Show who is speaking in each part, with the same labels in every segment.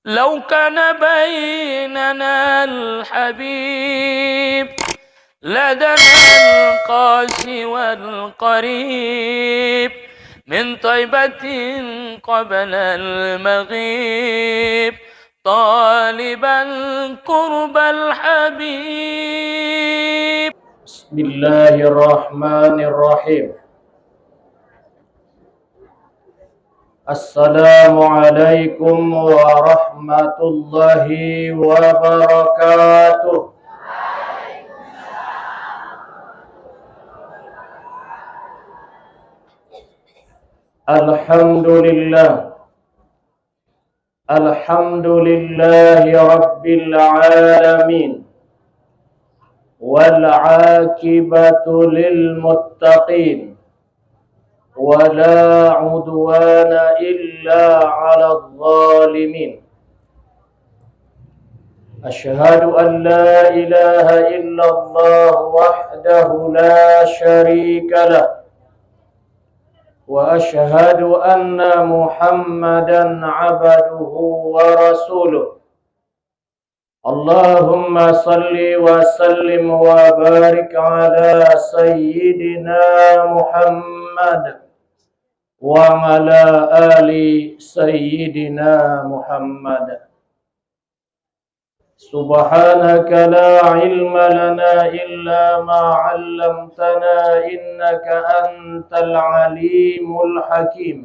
Speaker 1: لو كان بيننا الحبيب لدنا القاسي والقريب من طيبة قبل المغيب طالبا قرب الحبيب.
Speaker 2: بسم الله الرحمن الرحيم. السلام عليكم ورحمة الله وبركاته. الحمد لله رب العالمين والعاقبة للمتقين ولا عدوان إلا على الظالمين. أشهد أن لا إله إلا الله وحده لا شريك له، وأشهد أن محمدا عبده ورسوله. اللهم صل وسلم وبارك على سيدنا محمد وعلى آل سيدنا محمد. سبحانك لا علم لنا إلا ما علمتنا إنك أنت العليم الحكيم.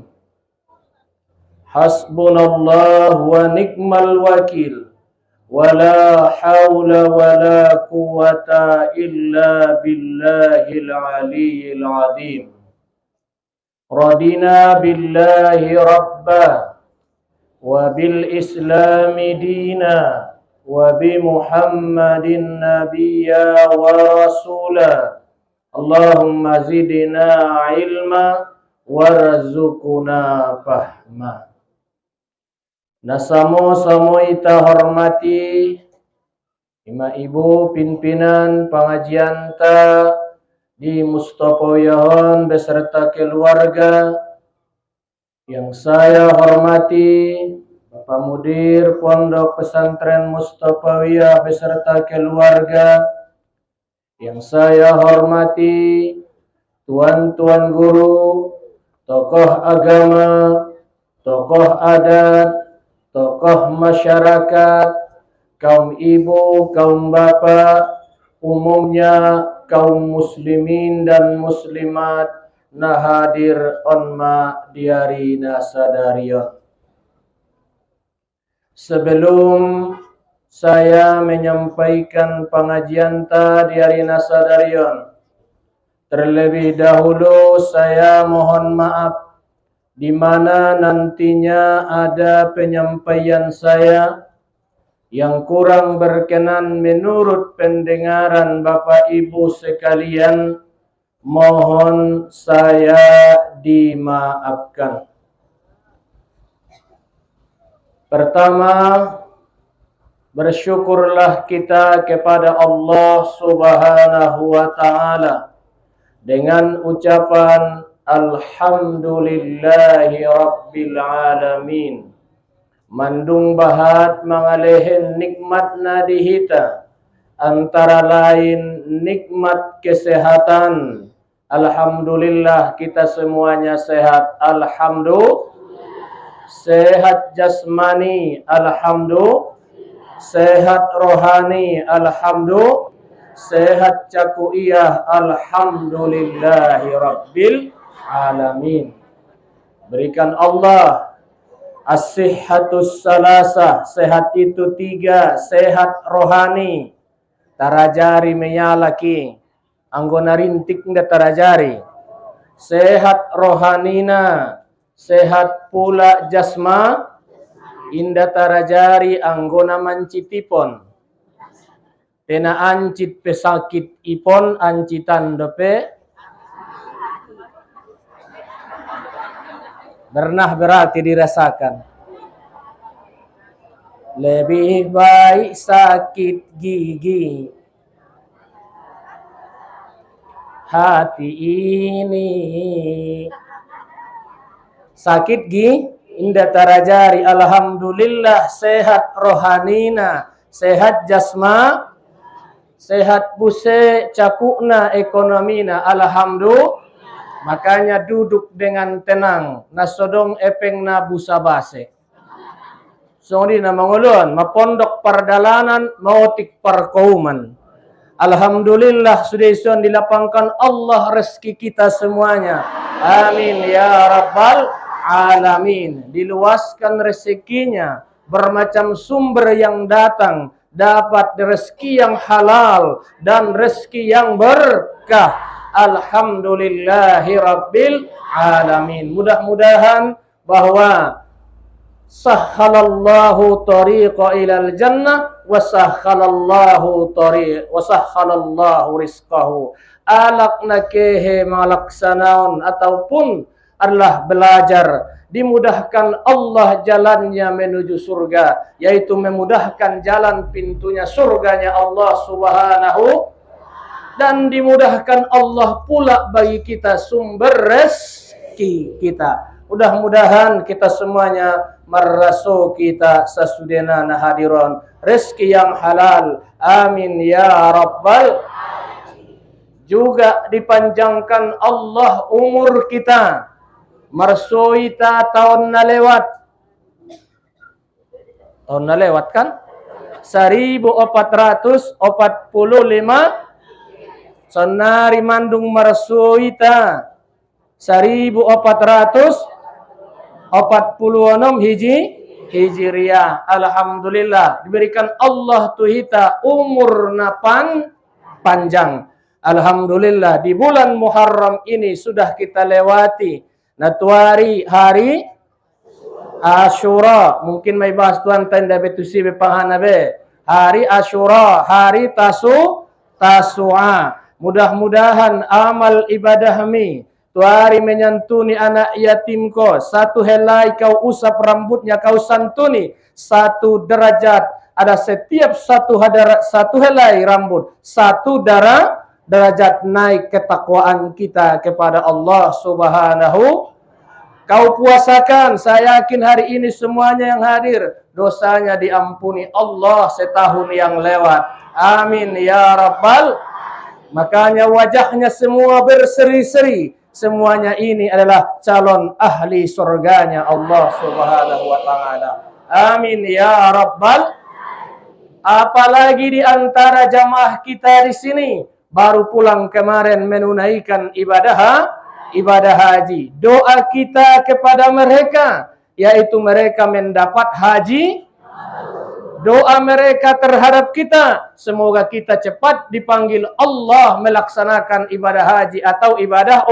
Speaker 2: حسبنا الله ونعم الوكيل، ولا حول ولا قوة إلا بالله العلي العظيم. رضينا بالله ربا وبالإسلام دينا وبمحمد نبيا ورسولا. اللهم زدنا علما warzuqna fahma. Nasamo-samo ita hormati Ima Ibu pimpinan pengajian ta di Mustopoyahon beserta keluarga. Yang saya hormati Bapak Mudir Pondok Pesantren Mustopawiyah beserta keluarga. Yang saya hormati tuan-tuan guru, tokoh agama, tokoh adat, tokoh masyarakat, kaum ibu, kaum bapak, umumnya kaum muslimin dan muslimat na hadir onma diari nasadarion. Sebelum saya menyampaikan pengajian ta diari nasadarion, terlebih dahulu saya mohon maaf di mana nantinya ada penyampaian saya yang kurang berkenan menurut pendengaran Bapak Ibu sekalian, mohon saya dimaafkan. Pertama, bersyukurlah kita kepada Allah Subhanahu wa Ta'ala dengan ucapan Alhamdulillahi Rabbil Alamin. Mandung bahat mangalehin nikmat na dihita, antara lain nikmat kesehatan. Alhamdulillah kita semuanya sehat. Alhamdulillah. Sehat jasmani. Alhamdulillah. Sehat rohani. Alhamdulillah. Sehat cakuiyah. Alhamdulillahi Rabbil Alamin. Berikan Allah as-sihhatus salasah, sehat itu tiga, sehat rohani, tarajari menyalaki, anggona rintik nda tarajari, sehat rohanina, sehat pula jasma, inda tarajari anggona mancitipon, tena ancit pesakit ipon, ancitan dope, pernah berarti dirasakan. Lebih baik sakit gigi hati ini. Sakit gigi indah tarajari. Alhamdulillah sehat rohanina, sehat jasma, sehat puse cakukna ekonomina. Alhamdulillah. Makanya duduk dengan tenang, nasodong epengna busa base. Sori na mangulun, mapondok pardalanan, mautik parkauman. Alhamdulillah sudah ison dilapangkan Allah rezeki kita semuanya. Amin ya rabbal alamin. Diluaskan rezekinya, bermacam sumber yang datang, dapat rezeki yang halal dan rezeki yang berkah. Alhamdulillahi rabbil alamin. Mudah-mudahan bahwa sahhalallahu tariqa ilal jannah wa sahhalallahu rizqahu. Alakna kehe malaksanaun ataupun adalah belajar, dimudahkan Allah jalannya menuju surga, yaitu memudahkan jalan pintunya surganya Allah Subhanahu, dan dimudahkan Allah pula bagi kita sumber rezeki kita. Mudah-mudahan kita semuanya merasu kita sasudena hadiron rezeki yang halal. Amin ya rabbal. Juga dipanjangkan Allah umur kita. Marsoita tahun na lewat. Tahun na lewat kan? 1445 sonari mandung marsoita 1446 Hijriah. Alhamdulillah diberikan Allah tuhita umur napan panjang. Alhamdulillah di bulan Muharram ini sudah kita lewati natuari hari Ashura. Mungkin may bahas tuan tanda betusi bepahana be. Hari Ashura, hari Tasu'a. Mudah-mudahan amal ibadahmi tuari menyantuni anak yatimko, satu helai kau usap rambutnya kau santuni, satu derajat ada setiap satu helai rambut, satu derajat naik ketakwaan kita kepada Allah Subhanahu. Kau puasakan, saya yakin hari ini semuanya yang hadir dosanya diampuni Allah setahun yang lewat. Amin ya rabbal. Makanya wajahnya semua berseri-seri. Semuanya ini adalah calon ahli surganya Allah Subhanahu wa ta'ala. Amin ya rabbal. Apalagi di antara jamaah kita di sini baru pulang kemarin menunaikan ibadah haji. Doa kita kepada mereka yaitu mereka mendapat haji. Doa mereka terhadap kita, semoga kita cepat dipanggil Allah melaksanakan ibadah haji atau ibadah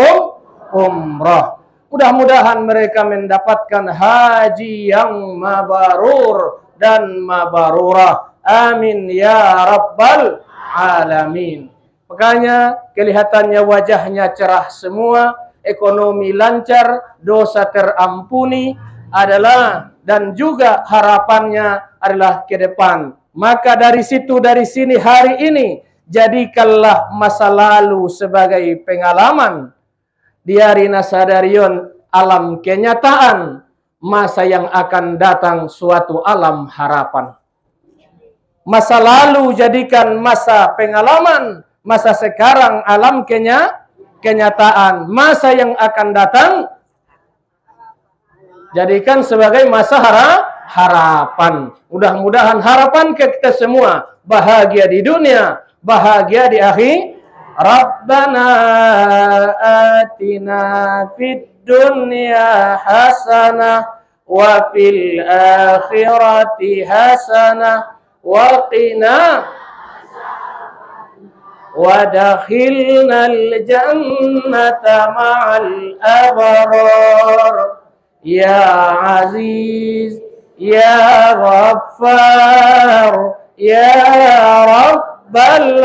Speaker 2: umrah. Mudah-mudahan mereka mendapatkan haji yang mabrur dan mabrurah. Amin ya rabbal alamin. Makanya kelihatannya wajahnya cerah semua, ekonomi lancar, dosa terampuni adalah dan juga harapannya adalah ke depan. Maka dari sini hari ini jadikanlah masa lalu sebagai pengalaman. Diarina sadarion alam kenyataan, masa yang akan datang suatu alam harapan. Masa lalu jadikan masa pengalaman, masa sekarang alam kenyataan, masa yang akan datang jadikan sebagai masa harapan. Mudah-mudahan harapan kita semua bahagia di dunia, bahagia di akhir. Rabbana atina fid dunya hasanah wa fil akhirati hasanah wa qina wadakhilnal jannata ma'al abrar. Ya Aziz, Ya Ghaffar, Ya Rabbal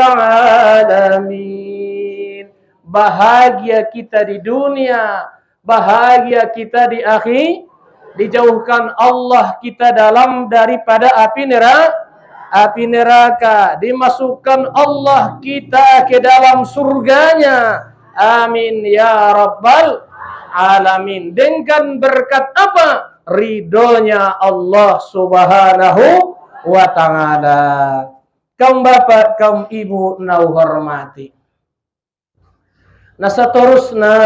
Speaker 2: Alamin. Bahagia kita di dunia, bahagia kita di akhir, dijauhkan Allah kita daripada api neraka, dimasukkan Allah kita ke dalam surganya. Amin ya Rabbal alamin. Dengan berkat apa? ridhonya Allah Subhanahu wa Ta'ala. Kaum bapak, kaum ibu nau hormati. Nah seterusnya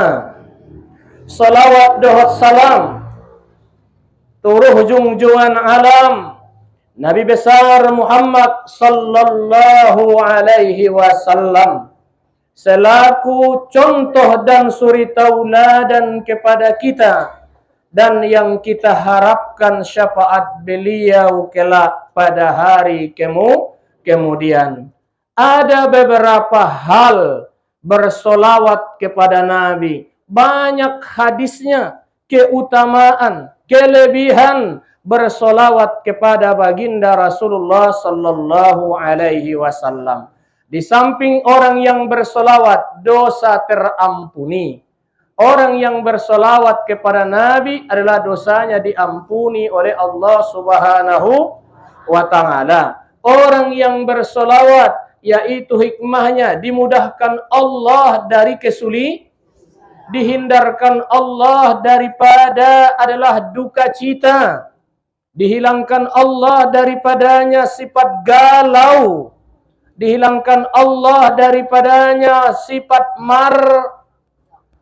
Speaker 2: salawat dohot salam turuh junjungan alam Nabi besar Muhammad sallallahu alaihi wasallam selaku contoh dan suri tauladan kepada kita dan yang kita harapkan syafaat beliau kelak pada hari kemudian. Ada beberapa hal bersolawat kepada Nabi. Banyak hadisnya, keutamaan, kelebihan bersolawat kepada baginda Rasulullah sallallahu alaihi wasallam. Di samping orang yang bersolawat, dosa terampuni. Orang yang bersolawat kepada Nabi adalah dosanya diampuni oleh Allah Subhanahu wa Ta'ala. Orang yang bersolawat, yaitu hikmahnya dimudahkan Allah dari kesulitan, dihindarkan Allah daripada adalah duka cita, dihilangkan Allah daripadanya sifat galau, dihilangkan Allah daripadanya sifat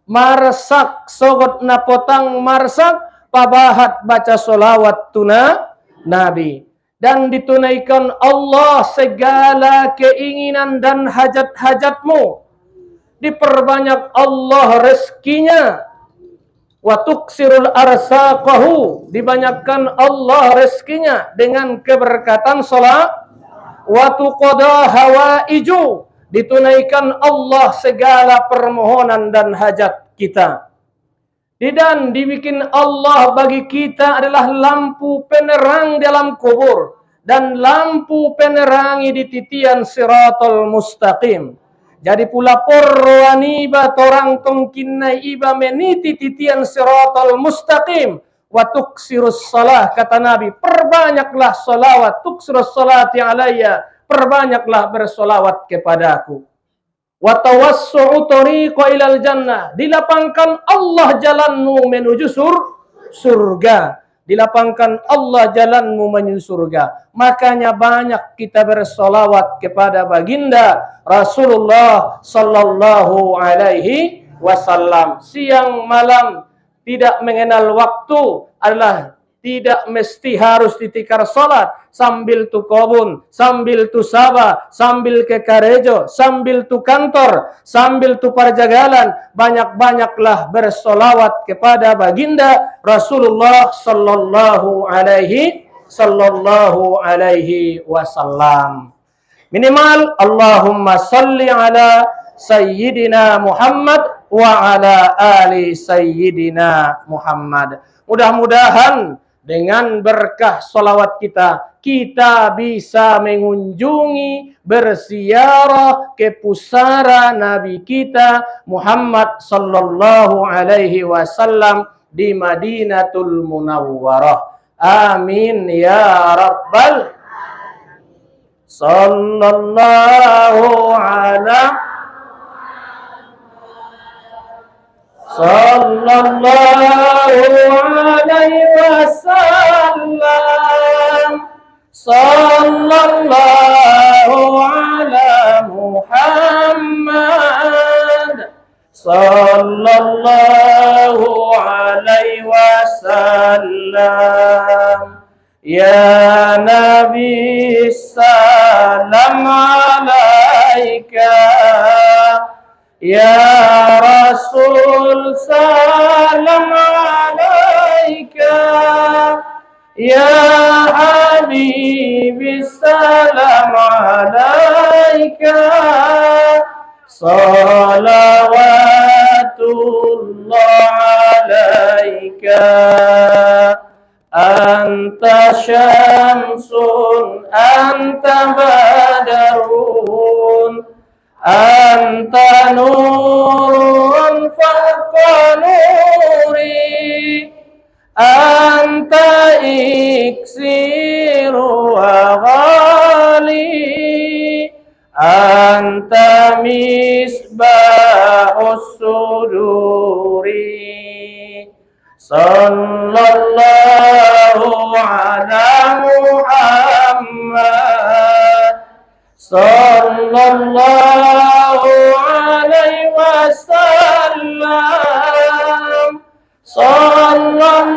Speaker 2: marsak, sogot napotang marsak, pabahat baca solawat tuna Nabi. Dan ditunaikan Allah segala keinginan dan hajat-hajatmu. Diperbanyak Allah rezekinya. Wa tuksirul arsaqahu, dibanyakkan Allah rezekinya dengan keberkatan salat. Wa tuqada hawaiju, ditunaikan Allah segala permohonan dan hajat kita. Dan dibikin Allah bagi kita adalah lampu penerang dalam kubur dan lampu penerangi di titian siratal mustaqim. Jadi pula porwani ba torang tongkinai iba meniti titian siratal mustaqim wa tuksirus salah, kata Nabi, perbanyaklah salawat, tuksirus salati alayya, perbanyaklah bersolawat kepadaku. Wa tawassu'u tariqa ilal jannah, dilapangkan Allah jalanmu menuju surga. Dilapangkan Allah jalanmu menuju surga. Makanya banyak kita bersolawat kepada baginda Rasulullah sallallahu alaihi wasallam. Siang malam tidak mengenal waktu adalah tidak mesti harus ditikar salat, sambil tu kobun, sambil tu sabah, sambil ke karejo, sambil tu kantor, sambil tu perjalanan, banyak-banyaklah bersolawat kepada baginda Rasulullah sallallahu alaihi wasallam. Minimal Allahumma salli ala sayyidina Muhammad wa ala ali sayyidina Muhammad. Mudah-mudahan dengan berkah solawat kita, kita bisa mengunjungi, berziarah ke pusara Nabi kita Muhammad sallallahu alaihi wasallam di Madinatul Munawwarah. Amin ya rabbal sallallahu ala sallallahu alaihi wasallam, sallallahu ala Muhammad, sallallahu alaihi wasallam. Ya Nabi salam alaika, ya Rasul salam alaika, ya Habibi salam alaika, salawatullah alaika. Anta syamsun, anta badarun, anta nurun fawqa nuri, anta iksiru wa ghali, anta misbahus suduri. Sallallahu ala Muhammad. Sallallahu alaihi wasallam. Sallallahu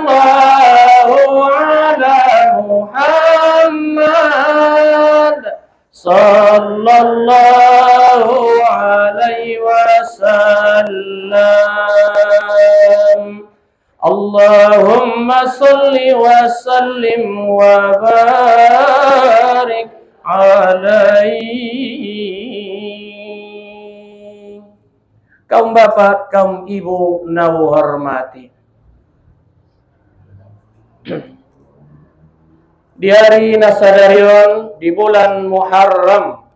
Speaker 2: ala Muhammad. Sallallahu alaihi wasallam. Allahumma salli wa sallim wa barik alaihi. Kaum bapak, kaum ibu nawu hormati. Di hari Nasadarion di bulan Muharram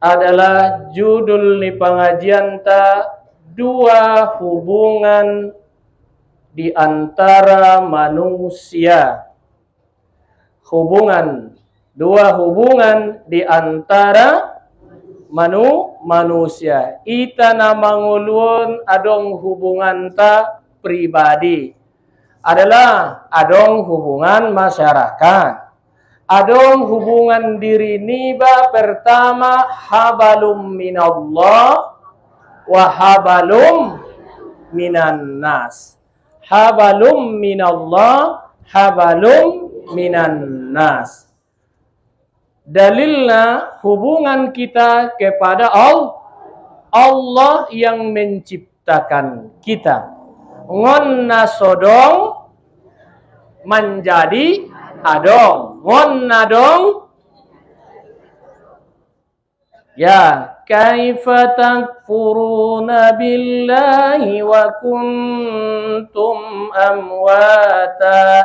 Speaker 2: adalah judul di pengajian ta dua hubungan di antara manusia. Dua hubungan di antara manusia. Ita nama ngulun adong hubungan ta pribadi. Adalah adong hubungan masyarakat. Adong hubungan diri niba pertama habalum minallah wa habalum minan nas. Habalum minallah, habalum minan nas. Dalilnya hubungan kita kepada Allah yang menciptakan kita. Ngonna sodong menjadi adong. Ngonna dong. Ya, kaifa takfuruna billahi wa kuntum amwata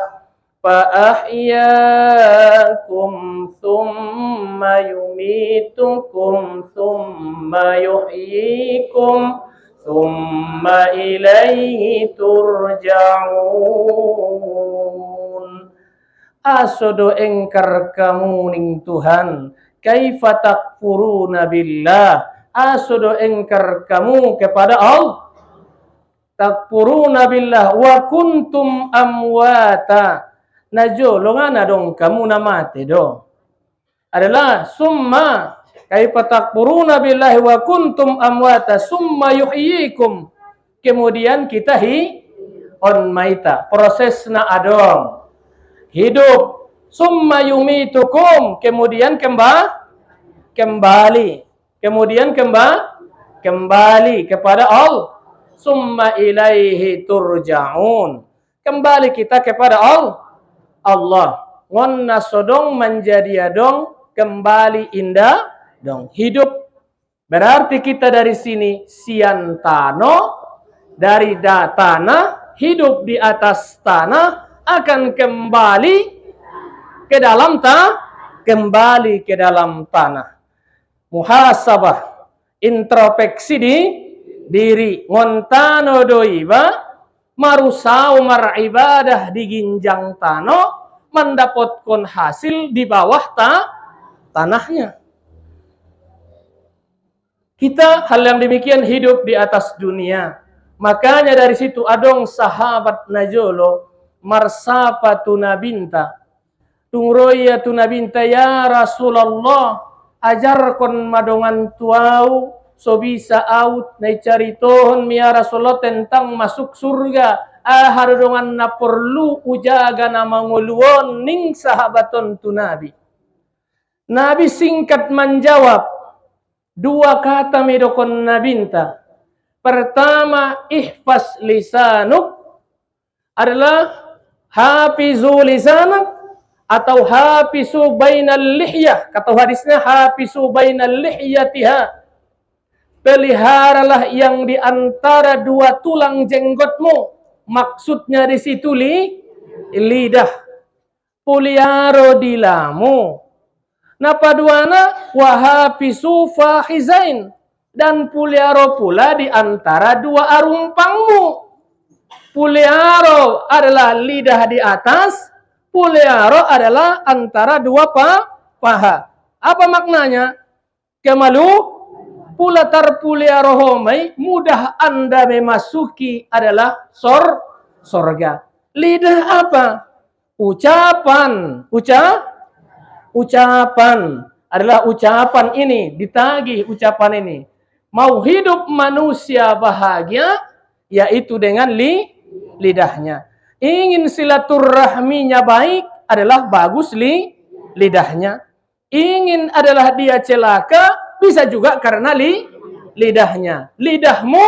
Speaker 2: fa ahyaakum thumma yumitukum thumma yuhyikum thumma ilaihi turja'un. Asodo engkar kamu ning Tuhan. Kaifa takfuruna billah. Asodo engkar kamu kepada Allah. Takfuruna billah wa kuntum amwata. Najolongan adong kamu na mati do. Adalah summa kaifa takfuruna billahi wa kuntum amwata summa yuhyikum. Kemudian kita on maita. Prosesna adong. Hidup. Summa yumitukum. Kemudian kembali. Kemudian kembali kepada Allah. Summa ilaihi turja'un. Kembali kita kepada Allah. Ngonna sodong menjadi adong. Kembali indah dong. Hidup. Berarti kita dari sini siantano. Dari tanah. Hidup di atas tanah. Akan kembali ke dalam kembali ke dalam tanah. Muhasabah, introspeksi di diri. Ngontano doiba marusau maribadah di ginjang tano mendapatkan hasil di bawah tanahnya. Kita hal yang demikian hidup di atas dunia. Makanya dari situ adong sahabat najolo marsapa tunabinta. Tungroya tunabinta ya Rasulullah ajarkon madongan tuau so bisa out na caritohon ya Rasulullah tentang masuk surga harodongan na perlu ujaga na manguluon ning sahabaton tu Nabi. Nabi singkat menjawab dua kata medokon nabinta. Pertama ihfaz lisanuk adalah hafizu lisanak atau hafizu bainal lihyah. Kata hadisnya hafizu bainal lihyatiha. Peliharalah yang di antara dua tulang jenggotmu. Maksudnya di situ lidah. Puliaro dilamu. Napa duana wahafizu fahizain. Dan puliaro pula di antara dua arumpangmu. Puliaro adalah lidah di atas. Puliaro adalah antara dua paha. Apa maknanya? Kemalu pula terpuliaro homai mudah Anda memasuki adalah sorga. Lidah apa? Ucapan. Ucapan adalah ucapan ini, ditagih ucapan ini. Mau hidup manusia bahagia, yaitu dengan lidahnya. Ingin silaturahminya baik, adalah bagus lidahnya. Ingin adalah dia celaka, bisa juga karena lidahnya. Lidahmu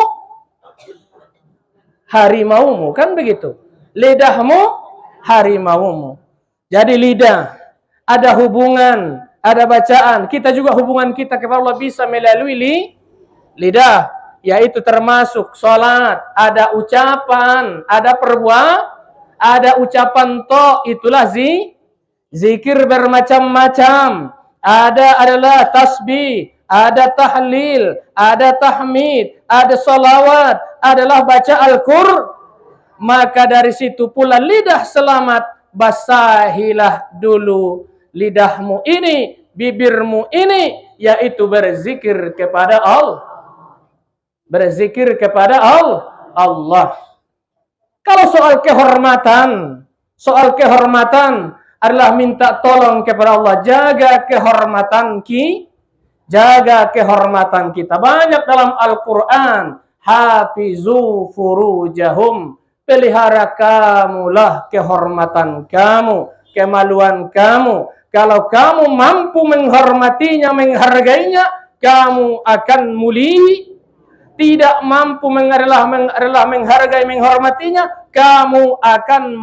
Speaker 2: harimaumu, kan begitu. Lidahmu harimaumu. Jadi lidah, ada hubungan, ada bacaan. Kita juga hubungan kita kepada Allah bisa melalui lidah, yaitu termasuk sholat, ada ucapan, ada perbuatan, ada ucapan itulah zikir bermacam-macam. Ada adalah tasbih, ada tahlil, ada tahmid, ada salawat, adalah baca Al-Qur'an. Maka dari situ pula lidah selamat, basahilah dulu lidahmu ini, bibirmu ini, yaitu berzikir kepada Allah. Berzikir kepada Allah. Kalau soal kehormatan adalah minta tolong kepada Allah, jaga kehormatan kita. Banyak dalam Al-Quran, hafizu furujahum, pelihara kamulah kehormatan kamu, kemaluan kamu. Kalau kamu mampu menghormatinya, menghargainya, kamu akan mulia. Tidak mampu menghargai, menghormatinya, kamu akan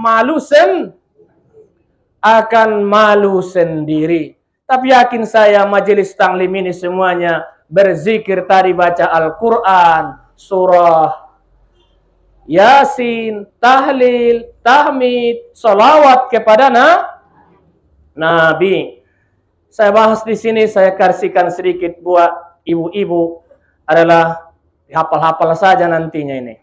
Speaker 2: malu sendiri. Tapi yakin saya majelis taklim ini semuanya berzikir tadi, baca Al-Quran, surah Yasin, tahlil, tahmid, salawat kepada Nabi. Saya bahas di sini, saya kasihkan sedikit buat ibu-ibu, adalah hafal-hafal saja nantinya ini.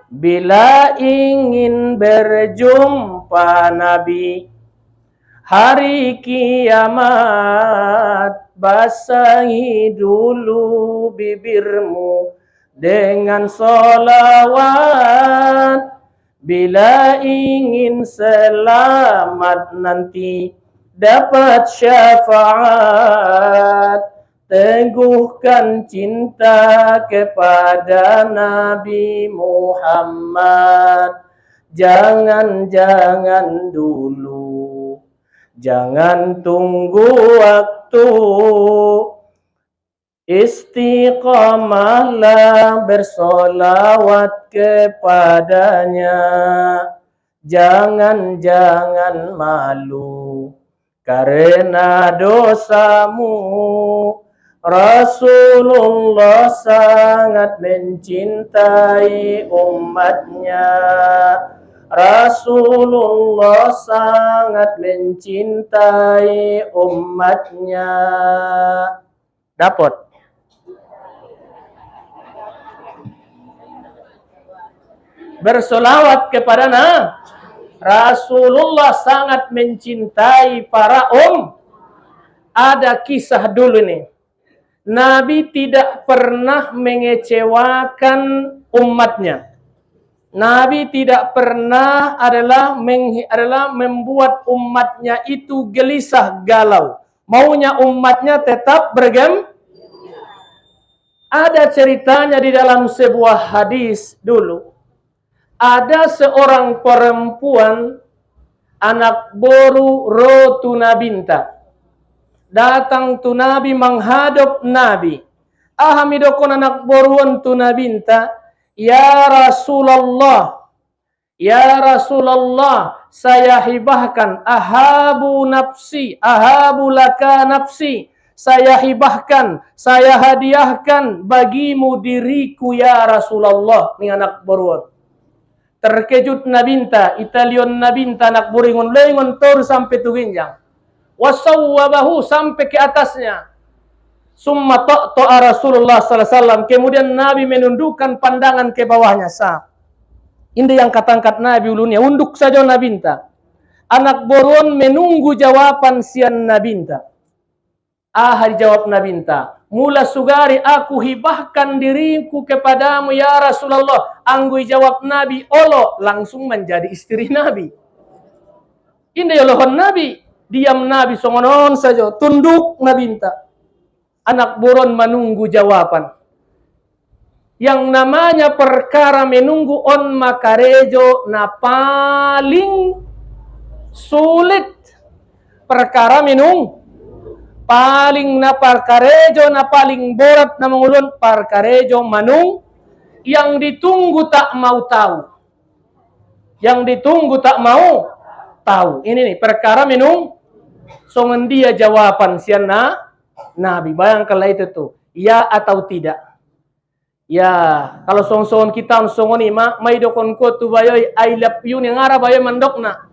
Speaker 2: Bila ingin berjumpa Nabi hari kiamat, basahi dulu bibirmu dengan sholawat. Bila ingin selamat nanti dapat syafaat, teguhkan cinta kepada Nabi Muhammad. Jangan dulu, jangan tunggu waktu, istiqamahlah bersolawat kepadanya. Jangan malu karena dosamu. Rasulullah sangat mencintai umatnya. Rasulullah sangat mencintai umatnya. Dapat. Bersolawat kepada Rasulullah sangat mencintai para Ada kisah dulu nih. Nabi tidak pernah mengecewakan umatnya. Nabi tidak pernah adalah membuat umatnya itu gelisah galau. Maunya umatnya tetap Ada ceritanya di dalam sebuah hadis dulu. Ada seorang perempuan, anak boru Rotuna Binta. Datang tu Nabi, menghadap Nabi. Ahamidokon anak boruan tu Nabinta, ya Rasulullah, saya hibahkan, ahabu laka nafsi, saya hibahkan, saya hadiahkan bagimu diriku ya Rasulullah. Ini anak boruan. Terkejut Nabinta, Italion Nabinta, anak boringon lengon tor sampai tu ginjang. Wasawwabahu, sampai ke atasnya. Summa ta'a Rasulullah sallallahu alaihi wasallam. Kemudian Nabi menundukkan pandangan ke bawahnya. Ini yang kata-kata Nabi ulunya. Unduk saja Nabinta. Anak boron menunggu jawaban sian Nabinta. Dijawab Nabi inta, mula sugari aku hibahkan diriku kepadamu ya Rasulullah. Anggo jawab Nabi, olo langsung menjadi istri Nabi. Ini yolohon Nabi, diam Nabi songonon saja, tunduk Nabi inta. Anak buron menunggu jawaban. Yang namanya perkara menunggu on makarejo na paling sulit. Perkara menunggu paling na parkarejo na paling berat na mengulun parkarejo manung yang ditunggu tak mau tahu. Yang ditunggu tak mau tahu. Ini nih perkara menung songon dia jawaban siana Nabi. Bayangkanlah itu tuh, ya atau tidak. Ya, kalau song-songon kita songon ni may dokon ko tu bayoy I love you ni ngara bayoy mandok na.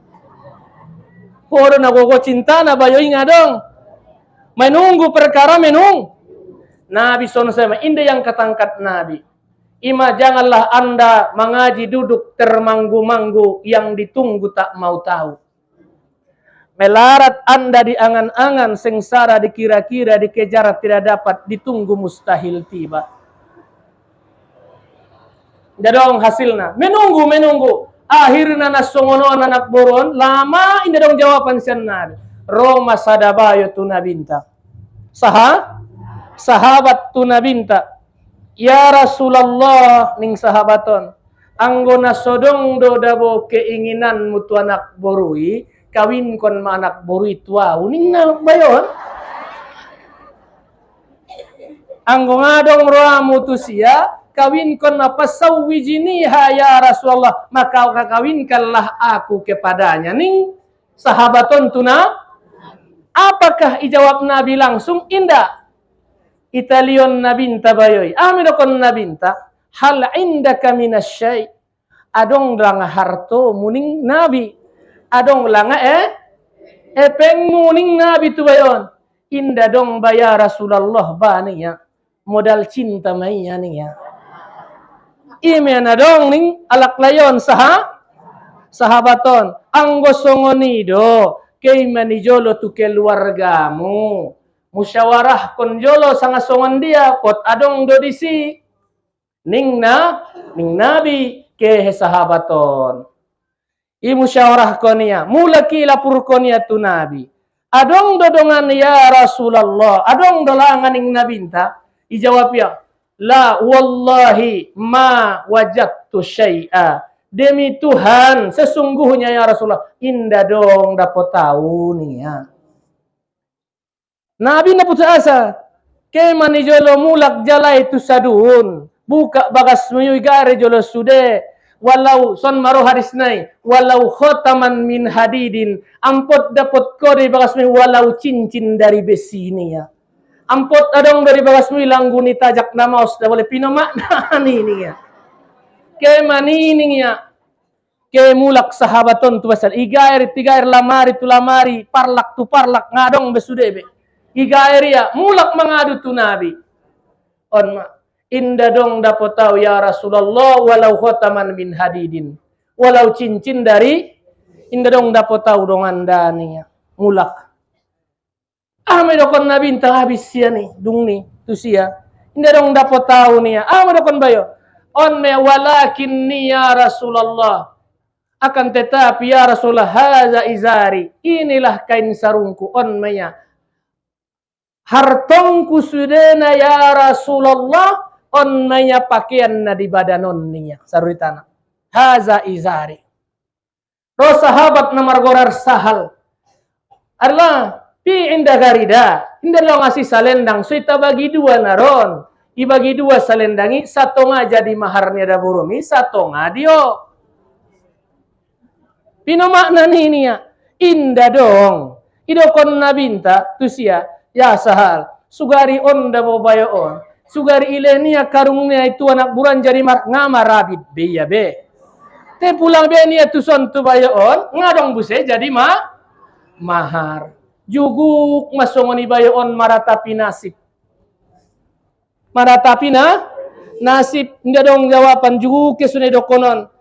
Speaker 2: Koro na gogo cinta na bayoy nga dong. Menunggu perkara menung. Nabi SAW indah yang ketangkat Nabi. Ima janganlah anda mengaji duduk termanggu-manggu yang ditunggu tak mau tahu. Melarat anda di angan-angan, sengsara dikira-kira, dikejar tidak dapat, ditunggu mustahil tiba. Dadong hasilnya. Menunggu. Akhirnya nasongonon anak boron, lama indah dong jawaban sian Nabi. Roma sadabayo tunabinta. Sahabat tunabinta. Ya Rasulullah ning sahabaton. Anggo nasodong do dabo keinginan mutu anak borui, kawin kon ma anak borui tua. Uning na bayon. Anggo ngadong roa mutu sia, kawin kon apa sawijiniha ya Rasulullah, maka kakawinkanlah aku kepadanya. Ning sahabaton tuna. Apakah ijawab Nabi langsung? Indah. Italion nabinta bayoy. Aminokon nabinta. Hal indaka minasyai. Adong lang harto muning Nabi. Adong lang epeng muning Nabi tu bayon. Indah dong baya Rasulullah ba niya. Modal cinta maya niya. Ime na dong ning alak layon sahabaton. Anggo songonido. Kay manijolo tu keluargamu. Musyawarah kon jolo sanga songan dia pot adong do disi. Ning Nabi ke sahabaton. I musyawarah konia, mula kila pur konia tu Nabi. Adong dodongan ya Rasulullah, adong dolangan ning nabinta. Ijawab ya, la wallahi ma wajadtu syai'a. Demi Tuhan, sesungguhnya ya Rasulullah, indah dong dapat tahu nih ya. Nabi na putus asa, kay manijolo mulak jala itu sadun, buka bagas muyuy gare jolo sude, walau son maro haris nai, walau khotaman min hadidin, ampot dapat kori bagas muyuy walau cincin dari besi ini ya. Ampot adong dari bagas muyuy langguni tajak namaos, da boleh pinomakna ini ya. Kay manininya ke mulak sahabaton tu pasal igair tigair lamari tu lamari parlak tu parlak ngadong besudebe igair ya mulak mengadu tu Nabi on ma inda dong dapat tahu ya Rasulullah walau khotaman min hadidin walau cincin dari inda dong dapat tahu dong anda nih ya mulak medokon Nabi entah habis sia nih dung nih tu sia inda dong dapat tahu nih ya medokon bayo on me walakin ni ya Rasulullah akan tetapi ya Rasulullah haza izari inilah kain sarungku on maya hartongku sudena ya Rasulullah on maya pakaian na di badanon niya saruitana haza izari ro sahabat na margorar sahal adalah pi inda garida inda lo ngasih salendang so ita bagi dua naron ibagi dua salendangi satu nga jadi maharnya da burumi satu nga dio pinomakna ini ya indah dong idokon nabinta tusia ya sahal sugari on da bobayo on sugari ilenia karungnya itu anak buran jadi ngamar rabit be ya be te pulang be nia tuson tu bayo on ngadong buse jadi mahar juguk masongoni bayo on maratapi nasib nasib nggak dong jawaban juguk ke sunai dokonon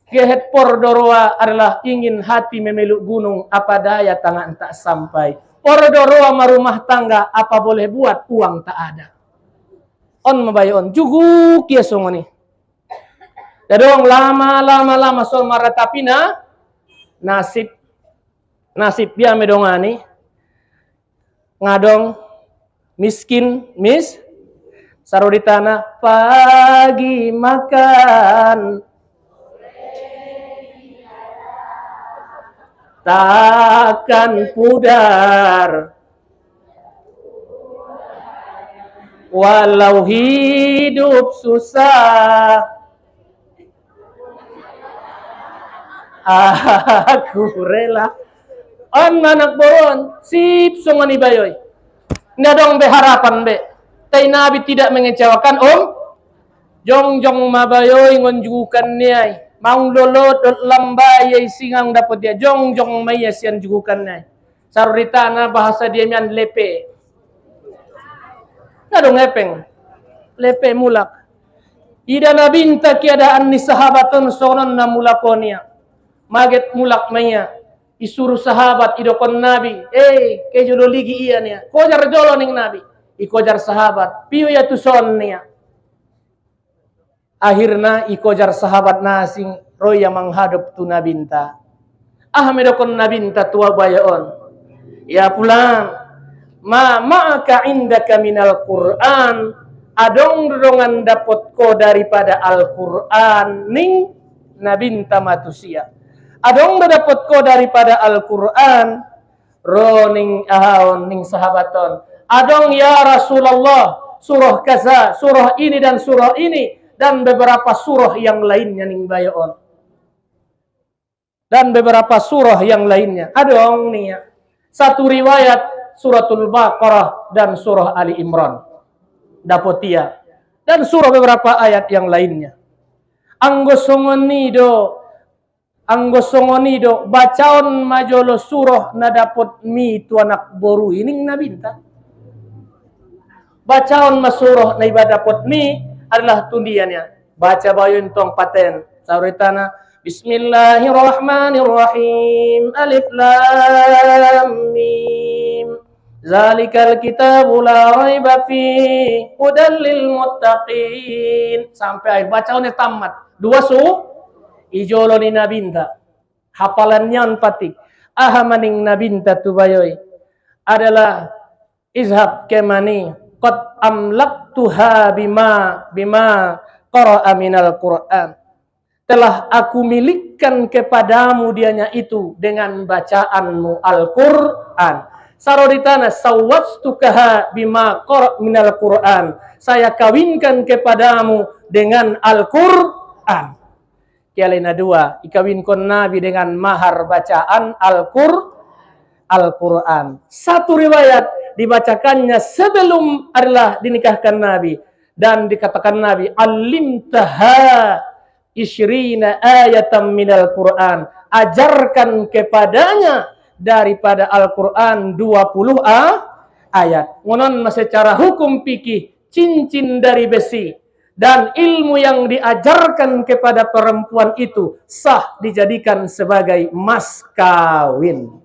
Speaker 2: kehet por doroa adalah ingin hati memeluk gunung apa daya tangan tak sampai Porodoro sama rumah tangga, apa boleh buat, uang tak ada. On mabayon, juguk ya songoni. Dadong lama sol maratapina, nasib dia medongani, ngadong miskin, saroditana pagi makan, takkan pudar, walau hidup susah, aku rela. On anak boron, sip songani bayoy. Nggak dong harapan be. Tay Nabi tidak mengecewakan Jong mabayoy ngonjukan niya. Maung lolot lambayay singang dapat dia. Jong maya siyan jugukan niya. Sarurita na bahasa dia mian lepe. Nggak dong epeng. Lepe mulak. Ida na binta kiadaan ni sahabatun sonon na mulakonia. Maget mulak maya. Isuruh sahabat idokon Nabi, kejolo ligi iya nia. Kojar jolo ning Nabi, ikojar sahabat, piyo ya tuson nia. Akhirna ikojar sahabat nasing roya menghadap tu nabinta. Medokon nabinta tua bayaon. Ya pulang, ma'aka indaka minal Qur'an, adong dorongan dapot ko daripada Al-Qur'an ning nabinta matusia. Adong dapat ko daripada Al-Quran, roning ahon ning sahabaton. Adong ya Rasulullah, surah kaza, surah ini dan surah ini, dan beberapa surah yang lainnya ning bayon. Dan beberapa surah yang lainnya. Adong nih ya. Satu riwayat suratul Baqarah dan surah Ali Imran. Dapotia. Dan surah beberapa ayat yang lainnya. Anggosongonido bacaon majolo surah na dapot mi tu anak boru ini nabinta. Bacaon masurah na ibadah dapot mi adalah tundiannya. Baca bayun tong paten. Sauritana Bismillahirrahmanirrahim. Alif lam mim. Zalikal kitabu la raiba fi hudal lil muttaqin. Sampai akhir bacaonnya tamat. Dua ijolo ni nabinta hafalannya patik ahamaning nabinta tubayoy adalah izhab kemani qad amlaktuha bima qara'a minal Qur'an, telah aku milikkan kepadamu dianya itu dengan bacaanmu Al-Qur'an. Saroditana sawwastukaha bima qara'a minal Qur'an, saya kawinkan kepadamu dengan Al-Qur'an. Kialena dua, ikawin kon Nabi dengan mahar bacaan Al-Quran. Satu riwayat dibacakannya sebelum adalah dinikahkan Nabi. Dan dikatakan Nabi, Alimtaha isyrina ayatan minal Quran. Ajarkan kepadanya daripada Al-Quran 20 ayat. Ngonon secara hukum fikih, cincin dari besi. Dan ilmu yang diajarkan kepada perempuan itu sah dijadikan sebagai mas kawin.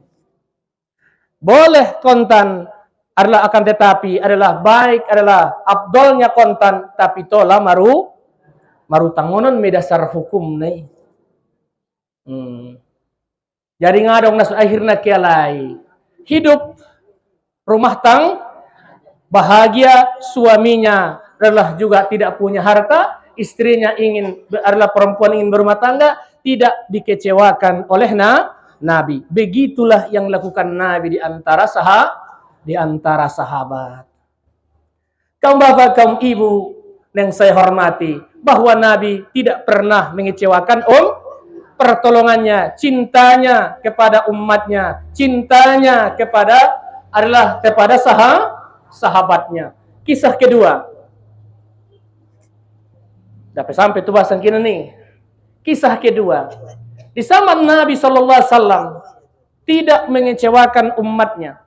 Speaker 2: Boleh kontan adalah akan tetapi adalah baik, adalah abdolnya kontan, tapi tola maru tangonon medasar hukum nih. Jadi ngadong nas akhirnya kialai hidup rumah tang bahagia, suaminya adalah juga tidak punya harta, istrinya adalah perempuan ingin berumah tangga, tidak dikecewakan oleh Nabi. Begitulah yang lakukan Nabi di antara sahabat. Kaum bapak, kaum ibu yang saya hormati, bahwa Nabi tidak pernah mengecewakan pertolongannya, cintanya kepada umatnya, cintanya kepada sahabatnya. Kisah kedua. Dapat sampai tu bahasan kita nih. Kisah kedua. Di zaman Nabi SAW tidak mengecewakan umatnya.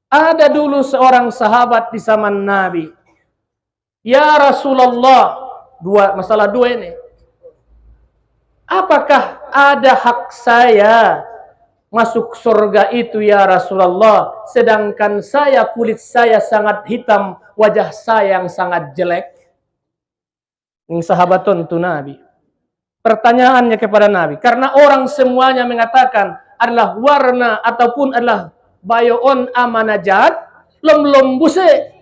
Speaker 2: Ada dulu seorang sahabat di zaman Nabi. Ya Rasulullah, masalah dua ini. Apakah ada hak saya masuk surga itu ya Rasulullah, sedangkan kulit saya sangat hitam, wajah saya yang sangat jelek? Ini sahabatun tu Nabi. Pertanyaannya kepada Nabi, karena orang semuanya mengatakan adalah warna ataupun adalah bayon amanajat, lom buse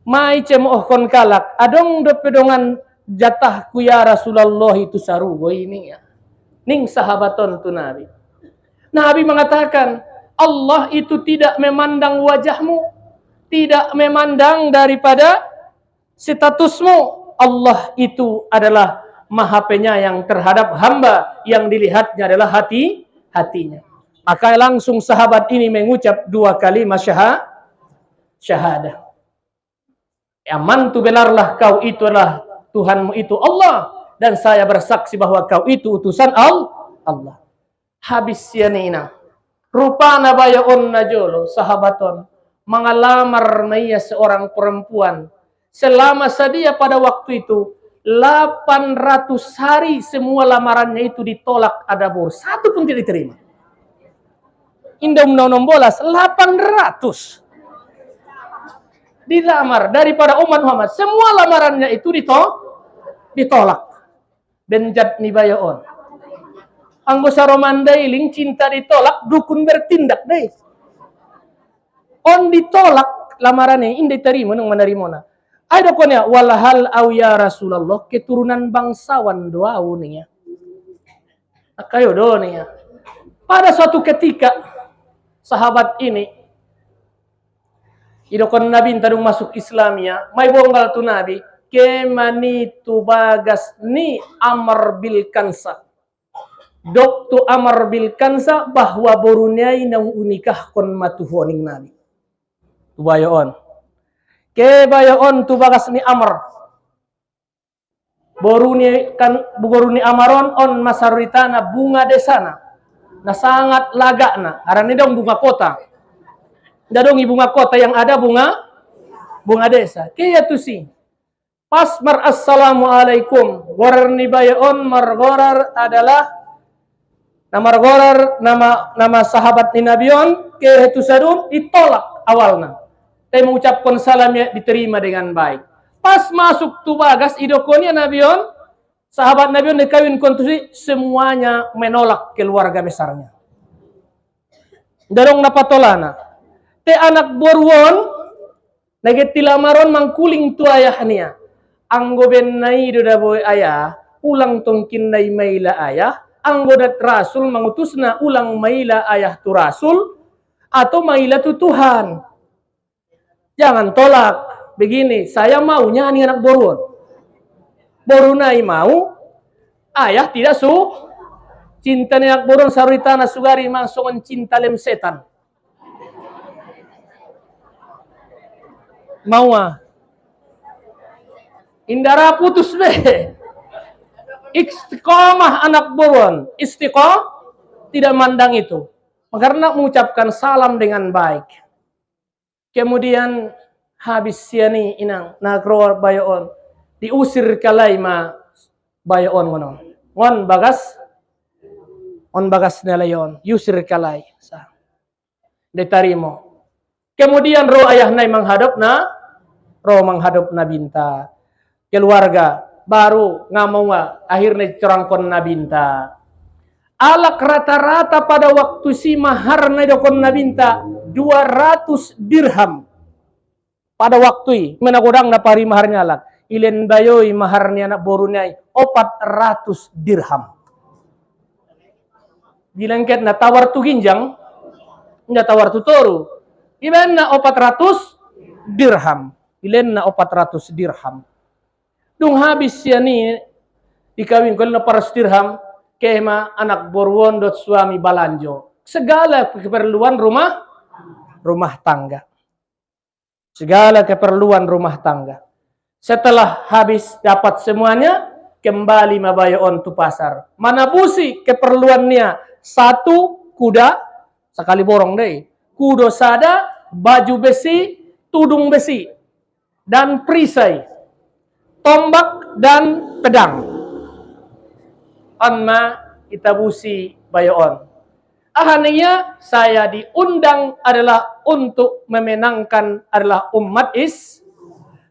Speaker 2: mai cemoh kon kalak, adong do pedongan jatahku ya Rasulullah itu sarugo ini ya. Ning sahabaton tu Nabi. Nabi mengatakan, Allah itu tidak memandang wajahmu, tidak memandang daripada statusmu. Allah itu adalah Maha Penyayang terhadap hamba, yang dilihatnya adalah hatinya. Maka langsung sahabat ini mengucap 2 kalimat syahadah. Amantu, benarlah kau itu adalah Tuhanmu itu Allah, dan saya bersaksi bahwa kau itu utusan Allah. Habis sianina rupana bayaon najolo sahabaton mengalamar naya seorang perempuan. Selama sadia pada waktu itu 800 hari semua lamarannya itu ditolak adabur, satu pun tidak diterima. Indah bolas 800 dilamar daripada umat Muhammad, semua lamarannya itu ditolak. Benjat ni bayaon. Anggo saromandailing cinta ditolak, dukun bertindak deh. On ditolak lamarannya, indah terima nung menerimona. Ada konya walhal au ya Rasulullah, keturunan bangsawan doa nih ya. Akayo do nih ya. Pada suatu ketika sahabat ini idokon Nabi tadung masuk Islamia, mai bonggal tu Nabi, kemani tu bagas ni Amr bil Kansa. Doktu Amr bil Kansa bahwa boruniai nang unikah kon matuhoning Nabi. Tu bayon. Ke bayon tu bagas ni Amr. Boruni Amaron on masaritana bunga desana. Na sangat lagana. Arane dong bunga kota. Dadong bunga kota yang ada bunga desa. Kaya tu si. Pas assalamualaikum. Gorar ni bayon margorar adalah nama sahabat ni Nabion. Kaya tu sadun ditolak awalnya. Tapi mengucapkan salamnya diterima dengan baik. Pas masuk tu bagas idokonya Nabion, sahabat Nabion dikawin kontusi, semuanya menolak keluarga besarnya. Darong napatolana. Te anak borwon nagetilamaron mangkuling tu ayahnya. Anggo benai do daboy ayah, ulang tongkin nai maila ayah, anggo dat rasul mengutusna ulang maila ayah tu rasul atau maila tu Tuhan. Jangan tolak. Begini, saya maunya ani anak borwon. Borunai mau, ayah tidak cinta ni anak borwon saruitana sugari masongan cinta lem setan. Mau indara putus be. Istiqomah anak borwon, tidak mandang itu. Karena mengucapkan salam dengan baik. Kemudian habis siani inang nagro bayon diusir kalai ma bayon ngono. On bagas nelayon yusir kalai sa. Detarimo. Kemudian roh ayah nai menghadap na binta. Keluarga baru ngamau akhirnya cerangkon na binta. Alak rata-rata pada waktu si mahar na dokon na binta 200 dirham. Pada waktu menagodang na pari maharnya alak. Ilen bayoy maharnya anak borunay 400 dirham. Dilengket na tawar tu ginjang, na tawar tu toru. Ilen na 400 dirham. Ilen na 400 dirham. Dung habis siya ni ikawin ko na 400 dirham kema anak borwon dot suami balanjo. Segala keperluan rumah tangga. Segala keperluan rumah tangga. Setelah habis dapat semuanya, kembali mabayoon tu pasar. Manabusi keperluannya. 1 kuda, sekali borong deh. Kudo sada, baju besi, tudung besi. Dan perisai. Tombak dan pedang. Anma itabusi bayoon. Ahaniya, saya diundang adalah untuk memenangkan adalah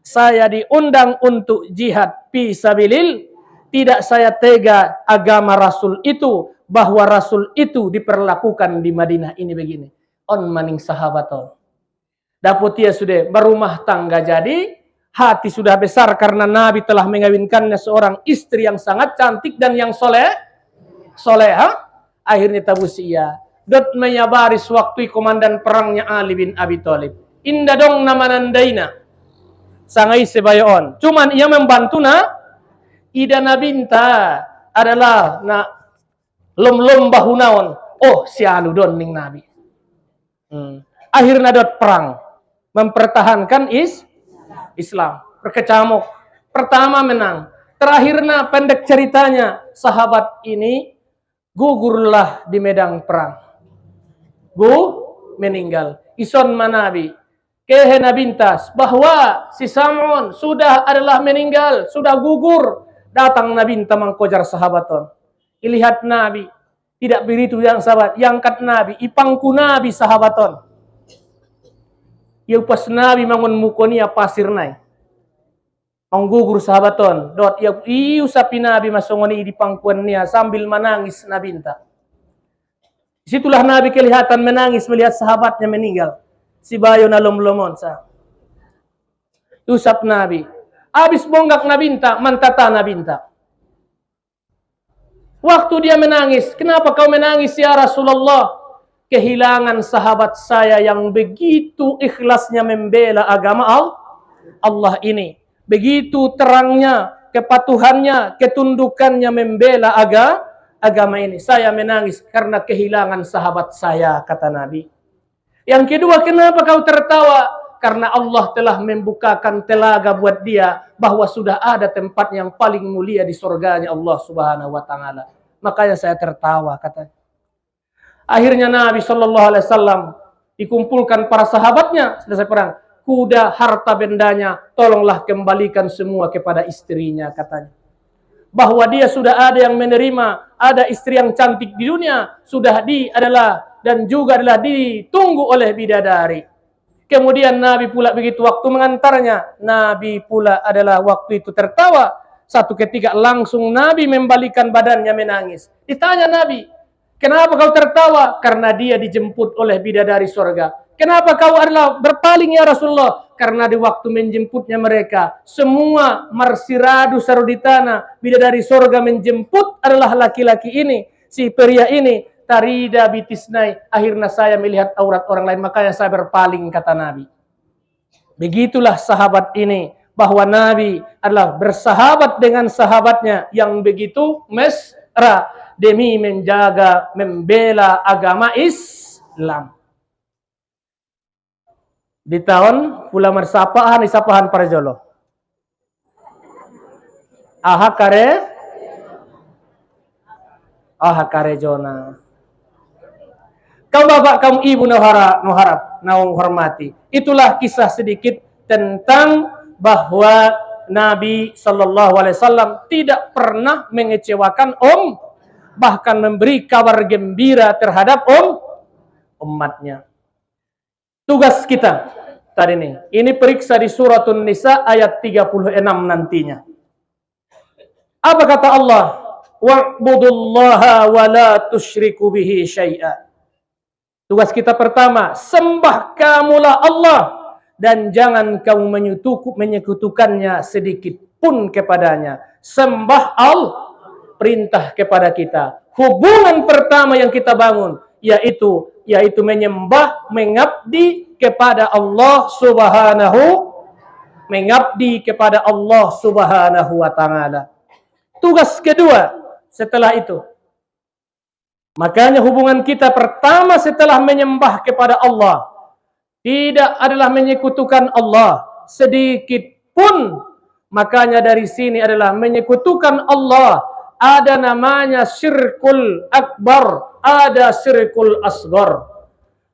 Speaker 2: saya diundang untuk jihad fi sabilil. Tidak saya tega agama Rasul itu, bahwa Rasul itu diperlakukan di Madinah ini begini. On maning sahabaton. Daput ia sudah berumah tangga jadi, hati sudah besar karena Nabi telah mengawinkannya seorang istri yang sangat cantik dan yang soleha. Akhirnya tabusia. Dot menyabaris waktu komandan perangnya Ali bin Abi Thalib. Indah dong nama nandaina. Sangai sebayon. Cuman ia membantu ida nabinta adalah lom bahunaon. Oh sialu don ning Nabi. Akhirnya dot perang. Mempertahankan Islam. Berkecamuk. Pertama menang. Terakhirnya pendek ceritanya. Sahabat ini gugurlah di medan perang. Meninggal. Ison manabi. Kehena bintas. Bahwa si Sam'un sudah adalah meninggal. Sudah gugur. Datang Nabi mengkojar sahabaton. Ilihat Nabi. Tidak begitu yang sahabat. Yang kat Nabi. Ipangku Nabi sahabaton. Ia pas Nabi mangun mukonia pasir nai. Menggugur sahabaton. Dot ia sapi Nabi masongoni di pangkuannya sambil menangis Nabi inta. Disitulah Nabi kelihatan menangis melihat sahabatnya meninggal. Si bayo na lom-lomon sa. Usap Nabi. Habis bonggak Nabi inta, mantata Nabi inta. Waktu dia menangis, kenapa kau menangis ya Rasulullah? Kehilangan sahabat saya yang begitu ikhlasnya membela agama Allah ini. Begitu terangnya, kepatuhannya, ketundukannya membela agama ini. Saya menangis karena kehilangan sahabat saya, kata Nabi. Yang kedua, kenapa kau tertawa? Karena Allah telah membukakan telaga buat dia bahwa sudah ada tempat yang paling mulia di surganya Allah Subhanahu wa taala. Makanya saya tertawa, katanya. Akhirnya Nabi sallallahu alaihi wasallam dikumpulkan para sahabatnya selesai perang. Kuda, harta bendanya, tolonglah kembalikan semua kepada istrinya, katanya. Bahwa dia sudah ada yang menerima, ada istri yang cantik di dunia, sudah dan juga adalah ditunggu oleh bidadari. Kemudian Nabi pula begitu waktu mengantarnya, Nabi pula adalah waktu itu tertawa. Satu ketika langsung Nabi membalikan badannya menangis. Ditanya Nabi, kenapa kau tertawa? Karena dia dijemput oleh bidadari surga. Kenapa kau adalah berpaling ya Rasulullah? Karena di waktu menjemputnya mereka, semua marsiradu saruditana, bidadari surga menjemput adalah laki-laki ini, si pria ini, tarida bitisnai. Akhirnya saya melihat aurat orang lain, makanya saya berpaling, kata Nabi. Begitulah sahabat ini, bahwa Nabi adalah bersahabat dengan sahabatnya yang begitu mesra demi menjaga, membela agama Islam. Di tahun pula mersapahan isapahan para jolo. Aha kare jona. Kau bapak, kamu ibu nuharap, naung hormati. Itulah kisah sedikit tentang bahwa Nabi sallallahu alaihi wasallam tidak pernah mengecewakan bahkan memberi kabar gembira terhadap umatnya. Tugas kita tadi ini periksa di suratun Nisa ayat 36 nantinya. Apa kata Allah? Wa'budullaha wa la tusyriku bihi syai'a. Tugas kita pertama, sembah kamulah Allah dan jangan kamu menyekutukannya sedikit pun kepadanya. Sembah Allah, perintah kepada kita. Hubungan pertama yang kita bangun yaitu menyembah, mengabdi kepada Allah Subhanahu wa taala. Tugas kedua setelah itu, makanya hubungan kita pertama setelah menyembah kepada Allah tidak adalah menyekutukan Allah sedikit pun. Makanya dari sini adalah menyekutukan Allah. Ada namanya syirkul akbar, ada syirkul asgar.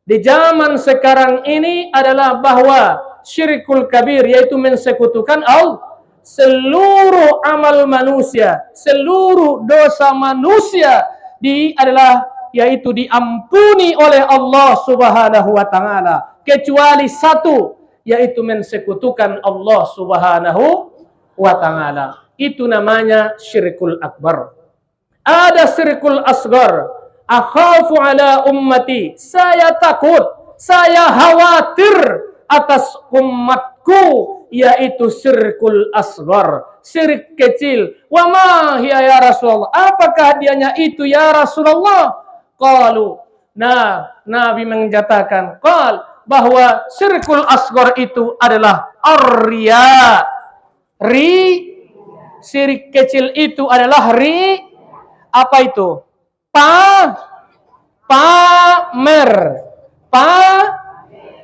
Speaker 2: Di zaman sekarang ini adalah bahwa syirkul kabir, yaitu mensekutukan Allah. Seluruh amal manusia, seluruh dosa manusia adalah yaitu diampuni oleh Allah Subhanahu wa taala, kecuali satu, yaitu mensekutukan Allah Subhanahu wa taala. Itu namanya syirkul akbar. Ada syirkul asghar. Akhafu ala ummati. Saya takut, saya khawatir atas umatku, yaitu syirkul asghar, syirik kecil. Wa ma hiya ya Rasulullah? Apakah dianya itu ya Rasulullah? Qalu. Nah, Nabi menyatakan bahwa syirkul asghar itu adalah ar-riya. Syirik kecil itu adalah apa itu? Pamer.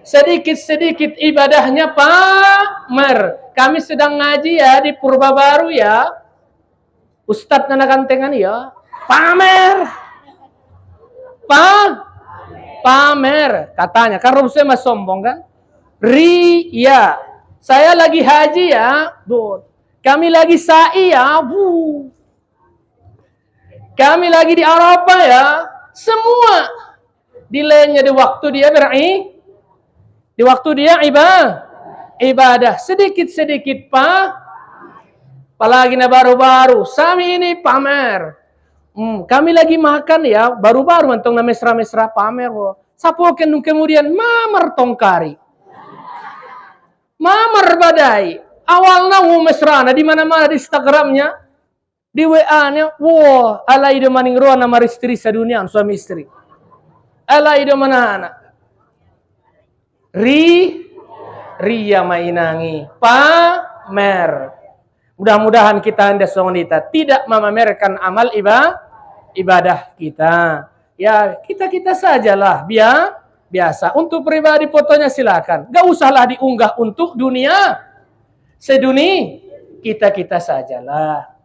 Speaker 2: Sedikit-sedikit ibadahnya pamer. Kami sedang ngaji ya di Purba Baru ya. Ustadz nanakantengan ya. Pamer. Pamer katanya. Karena saya mas sombong kan. Riya. Saya lagi haji ya. Kami lagi sa'i ya. Kami lagi di Arafah ya. Semua dilenya di waktu dia di waktu dia ibadah sedikit-sedikit apalagi na baru-baru sami ini pamer. Kami lagi makan ya, baru-baru mantong na mesra-mesra pamer. Sapo kemudian mamar tongkari. Mamar badai. Awalnya mesra di mana-mana di Instagramnya, di WA-nya, alai do maning roa nama istri sadunia, suami istri. Alai do mana anak. Riya mainangi pamer. Mudah-mudahan kita anda songonita tidak memamerkan amal ibadah kita. Ya, kita sajalah biasa. Untuk pribadi fotonya silakan. Gak usahlah diunggah untuk dunia. Kita sajalah.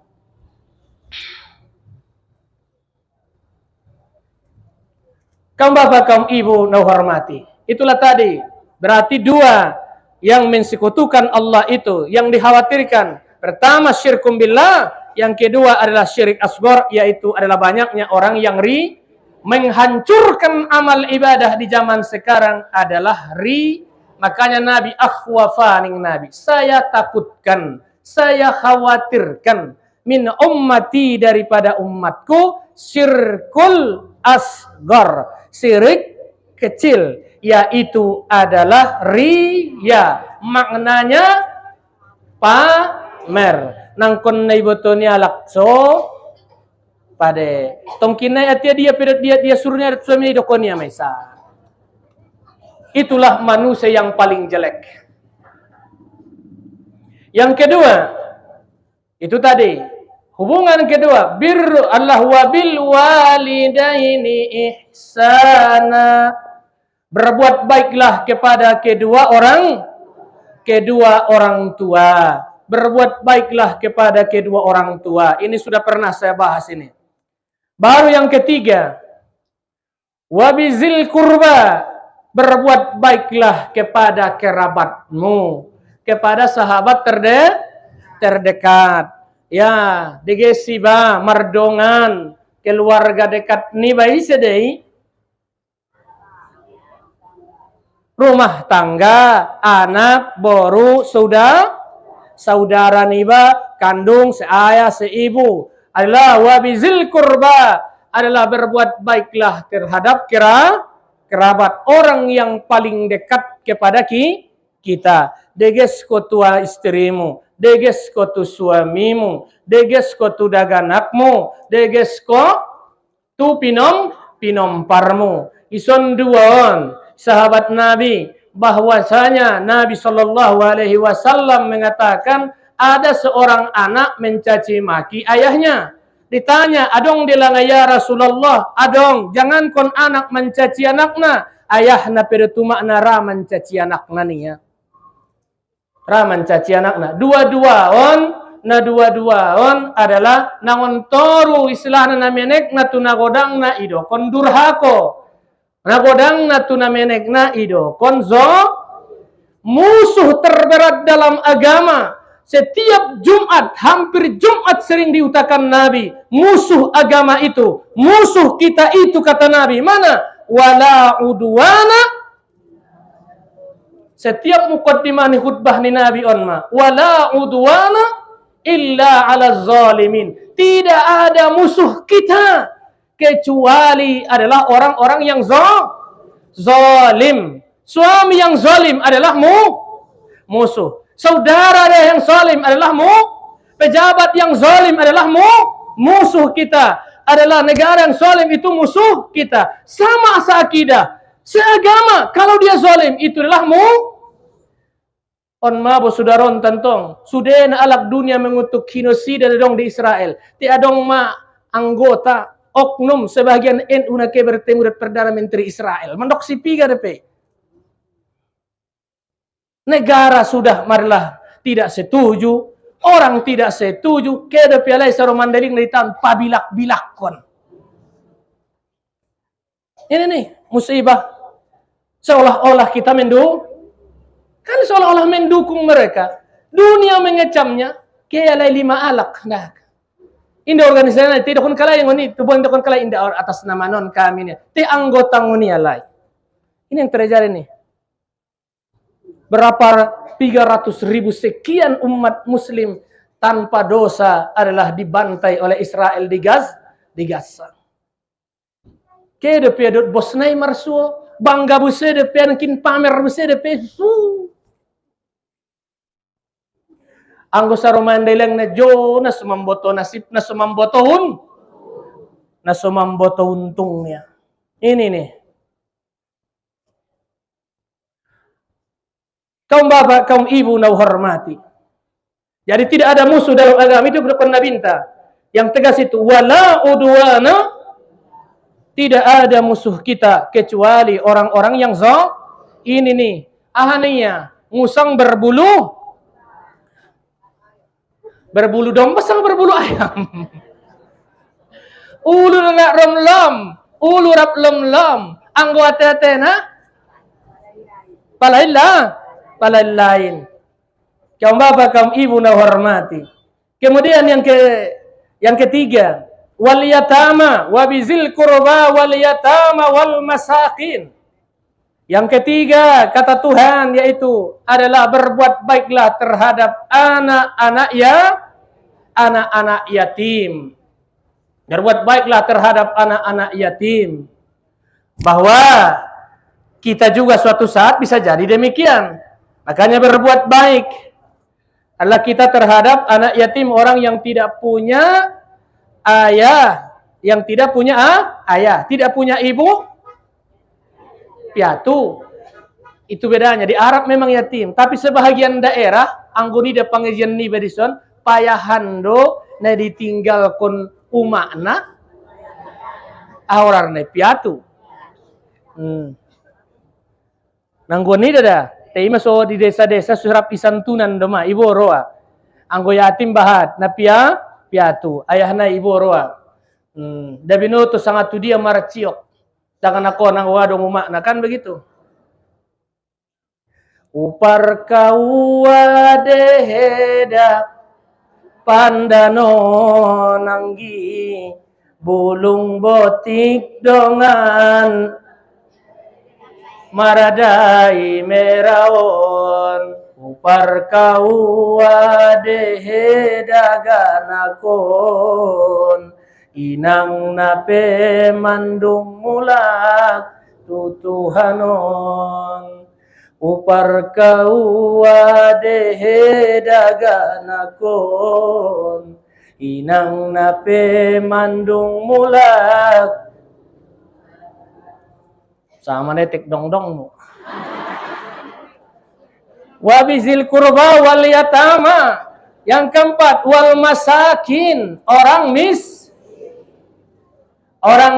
Speaker 2: Kaum bapak, kaum ibu, na hormati. Itulah tadi. Berarti dua yang mensekutukan Allah itu, yang dikhawatirkan. Pertama syirkum billah, yang kedua adalah syirik asghar, yaitu adalah banyaknya orang yang menghancurkan amal ibadah di zaman sekarang adalah Makanya Nabi akhwafaning Nabi, saya takutkan, saya khawatirkan min ummati daripada umatku syirkul asghar, syirik kecil, yaitu adalah riya. Maknanya pamer. Nangkon na ibotonya lakso pade. Tongkinay at dia suruhnya suami dokonya maisa. Itulah manusia yang paling jelek. Yang kedua, itu tadi hubungan kedua, birru Allah wa bil walidaini ihsana. Berbuat baiklah kepada kedua orang tua. Berbuat baiklah kepada kedua orang tua. Ini sudah pernah saya bahas ini. Baru yang ketiga, wabizil kurba. Berbuat baiklah kepada kerabatmu, kepada sahabat terdekat. Ya, digesiba mardongan keluarga dekat ni bayi sedei. Rumah tangga, anak, boru, saudara niba, kandung, seayah, seibu. Adalah wabizil kurba. Adalah berbuat baiklah terhadap kerabat. Orang yang paling dekat kepada kita. Deges ko tua istrimu. Deges ko tu suamimu. Deges ko tu daganakmu. Deges ko tu pinomparmu. Ison duon. Sahabat Nabi, bahwasanya Nabi SAW mengatakan ada seorang anak mencaci maki ayahnya. Ditanya, adong dilanga ya Rasulullah, adong jangan kon anak mencaci anakna, ayahna peretuma na ra mencaci anakna niya. Ra mencaci anakna. Dua-duaon adalah nangon toru istilahna na menek na tunagodang na ido kon durhako. Nagodang na tunamenek na ido konzo musuh terberat dalam agama Setiap Jumat, hampir Jumat sering diutakan Nabi. Musuh agama itu, musuh kita itu kata Nabi. Mana? Wala udwana. Setiap mukaddimah ni khutbah ni Nabi onma. Wala udwana illa ala zalimin. Tidak ada musuh kita kecuali adalah orang-orang yang zalim. Suami yang zalim adalah musuh. Saudara yang zalim adalah pejabat yang zalim adalah musuh kita. Adalah negara yang zalim itu musuh kita. Sama seakidah, seagama. Kalau dia zalim itu adalah on mabo sudaron tantong. Sudah na alak dunia mengutuk genosida dong di Israel. Ti adong ma anggota oknum sebagian NU na ke bertemu dengan Perdana Menteri Israel. Mendok si piga depe. Negara sudah marilah tidak setuju, orang tidak setuju, kede pialai saro mandaling naitan pabilak-bilakon. Ini nih musibah. Seolah-olah kita seolah-olah mendukung mereka. Dunia mengecamnya, kialai 5 alak. Nah, inda organisasi tidak kon kalai ngoni, tubuh kon kalai inda atas nama non kami nih. Ti anggota ngoni alai. Ini yang terjadi nih. Berapa 300.000 sekian umat muslim tanpa dosa adalah dibantai oleh Israel di Gaza. Kede pedot bosnai marsuo, bangga busede penkin pamer busede pesu. Anggo saruman deleng na jo na sumamboto nasib na sumamboto untungnya. Ini nih. Kaum bapak, kaum ibu na hormati. Jadi tidak ada musuh dalam agama itu bukan nabinta. Yang tegas itu wala udwana. Tidak ada musuh kita kecuali orang-orang yang ini nih. Ahaninya ngusang berbulu domba sama berbulu ayam. Ulu nak rom-lam, ulu rap lem-lam. Anggota tena palain lain. Kaum bapak, kaum ibu na hormati. Kemudian yang ketiga, wal yatama wa bizil qurba wal yatama wal masakin. Yang ketiga kata Tuhan yaitu adalah berbuat baiklah terhadap anak-anak yatim. Berbuat baiklah terhadap anak-anak yatim. Bahwa kita juga suatu saat bisa jadi demikian. Makanya berbuat baik adalah kita terhadap anak yatim, orang yang tidak punya ayah, tidak punya ibu, piatu. Itu bedanya. Di Arab memang yatim, tapi sebahagian daerah anggoni da pengajian ni bedison payahando na ditinggal kon umakna aurar na piatu. Nanggoni dada. Tei maso di desa-desa surap isantunan doma ibu roa. Anggo yatim bahat na piatu. Ayahna ibu roa. Dabino to sangat tu dia maraciok. Jangan aku nang wadong umakna kan begitu. Upar kau adeheda pandano nanggi bulung botik dongan maradai merawon. Upar kau adeheda ganakon inang nape mandung mulak tutuhanon. Upar kau adehe daganakon inang nape mandung mulak. Sama netik dong-dong mo. Wabizil kurba wal yatama. Yang keempat wal masakin, orang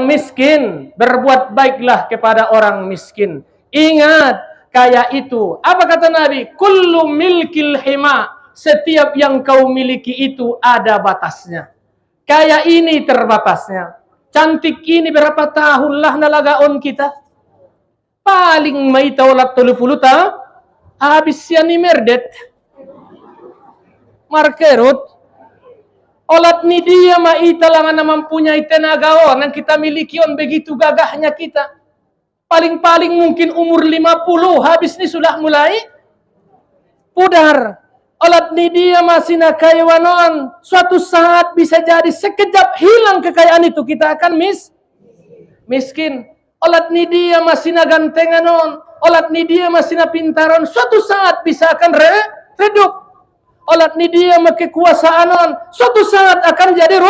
Speaker 2: miskin, berbuat baiklah kepada orang miskin. Ingat, kaya itu, apa kata Nabi? Kullu milkil hima, setiap yang kau miliki itu ada batasnya. Kaya ini terbatasnya. Cantik ini berapa tahun lah nalagaon kita? Paling may taulat 30 tahun, habis yan ni merdet. markerut. Olat ni dia ma ita langan mempunyai tenaga on yang kita miliki on begitu gagahnya kita. Paling-paling mungkin umur 50 habis ni sudah mulai pudar. Olat ni dia masih nak kayuanon. Suatu saat bisa jadi sekejap hilang kekayaan itu kita akan miskin. Olat ni dia masih nak gantenganon. Olat ni dia masih nak pintaron. Suatu saat bisa akan redup. Olat ni dia make kekuasaanon. Suatu saat akan jadi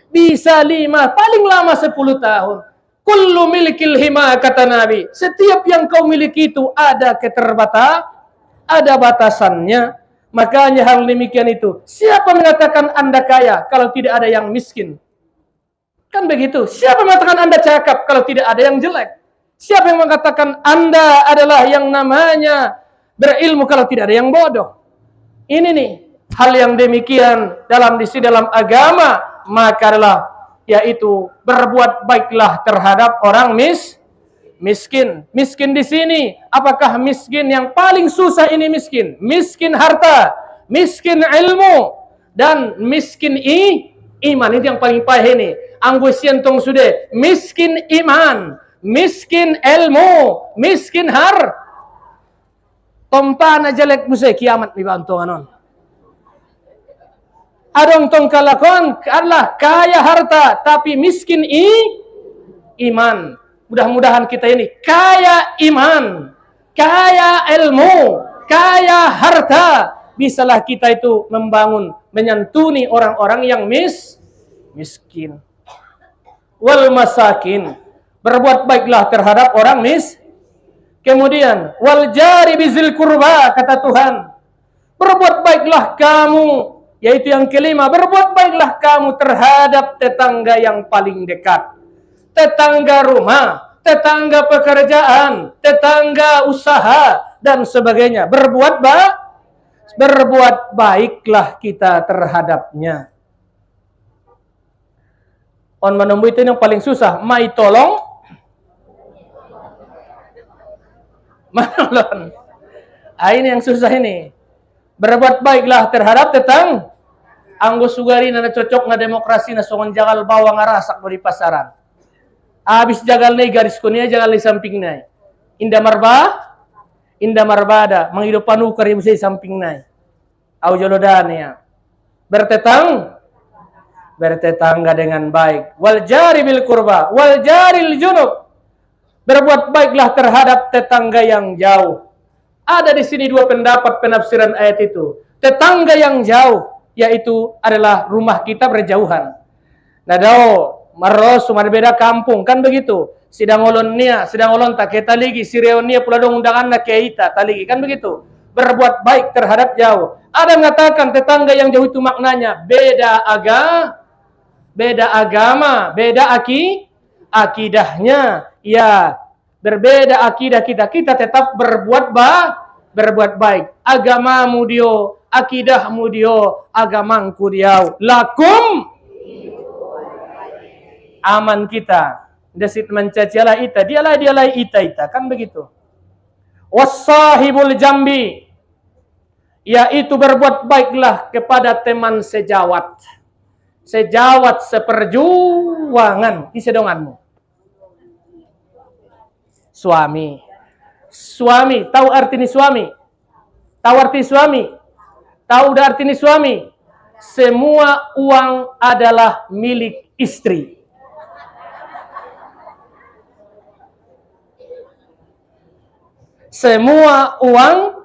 Speaker 2: bisa 5, paling lama 10 tahun. Kullu milikil hima, kata Nabi. Setiap yang kau miliki itu ada ada batasannya. Makanya hal demikian itu. Siapa mengatakan Anda kaya kalau tidak ada yang miskin? Kan begitu. Siapa mengatakan Anda cakap kalau tidak ada yang jelek? Siapa yang mengatakan Anda adalah yang namanya berilmu kalau tidak ada yang bodoh? Ini nih hal yang demikian dalam agama, maka adalah yaitu berbuat baiklah terhadap orang miskin. Miskin di sini, apakah miskin yang paling susah ini miskin? Miskin harta, miskin ilmu, dan miskin iman. Itu yang paling payah ini. Anggo sientong sudah miskin iman, miskin ilmu, miskin tompana jelek musai kiamat ni bantonganon. Adong tong kalakon adalah kaya harta tapi miskin iman. Mudah-mudahan kita ini kaya iman, kaya ilmu, kaya harta. Bisalah kita itu membangun, menyantuni orang-orang yang miskin. Wal masakin, berbuat baiklah terhadap orang Kemudian wal jari bizil kurba, kata Tuhan. Berbuat baiklah kamu, yaitu yang kelima, berbuat baiklah kamu terhadap tetangga yang paling dekat. Tetangga rumah, tetangga pekerjaan, tetangga usaha, dan sebagainya. Berbuat baiklah kita terhadapnya. On menemui itu yang paling susah. Mai tolong, menolong. Ini yang susah ini. Berbuat baiklah terhadap anggo sugari na cocok na demokrasi na songon jagal bawang arasak di pasaran. Abis jagal nai garis kunia jagal di samping nai. Indah marbada menghidup panu karim sei samping nai. Au jolodania. Bertetangga dengan baik. Wal jari bil kurba, wal jaril junub. Berbuat baiklah terhadap tetangga yang jauh. Ada di sini dua pendapat penafsiran ayat itu. Tetangga yang jauh, yaitu adalah rumah kita berjauhan. Nadao, maros, beda kampung, kan begitu. Sidang olon tak kita lagi, sireon nia pula dong undangan na kita, taligi, kan begitu. Berbuat baik terhadap jauh. Ada yang mengatakan tetangga yang jauh itu maknanya beda agama, beda akidahnya. Ya, berbeda akidah kita tetap berbuat baik. Agamamu dio, akidahmu dio, agamangku dia. Lakum aman kita. Desit mencacilah ita, dialah ita, kan begitu. Wassahibul jambi, yaitu berbuat baiklah kepada teman sejawat seperjuangan di sedonganmu. Suami, tahu arti ini suami? Tahu arti suami? Tahu arti ini suami? Semua uang adalah milik istri. Semua uang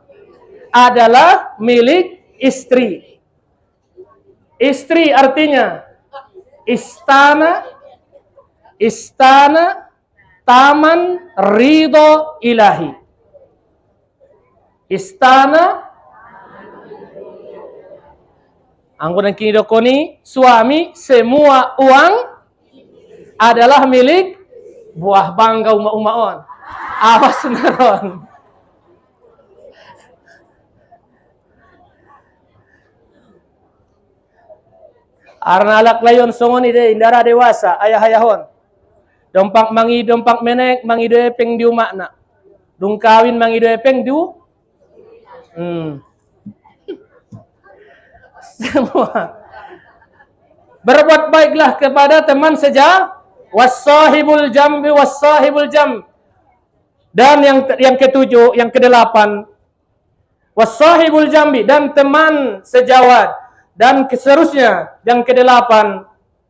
Speaker 2: adalah milik istri. Istri artinya istana, taman ridho ilahi. Istana anggunan kini dokoni suami, semua uang adalah milik buah bangga uma-umaon. Awas naron. Arna alak layon songon ide indara dewasa ayah-ayahon. Dompak menek mangido epeng diu makna. Dung kawin mangido epeng diu. Semua. Berbuat baiklah kepada teman wasahibul jambi wasahibul jam. Dan yang ketujuh, yang kedelapan, wasahibul jambi, dan teman sejawat, dan seterusnya. Yang kedelapan,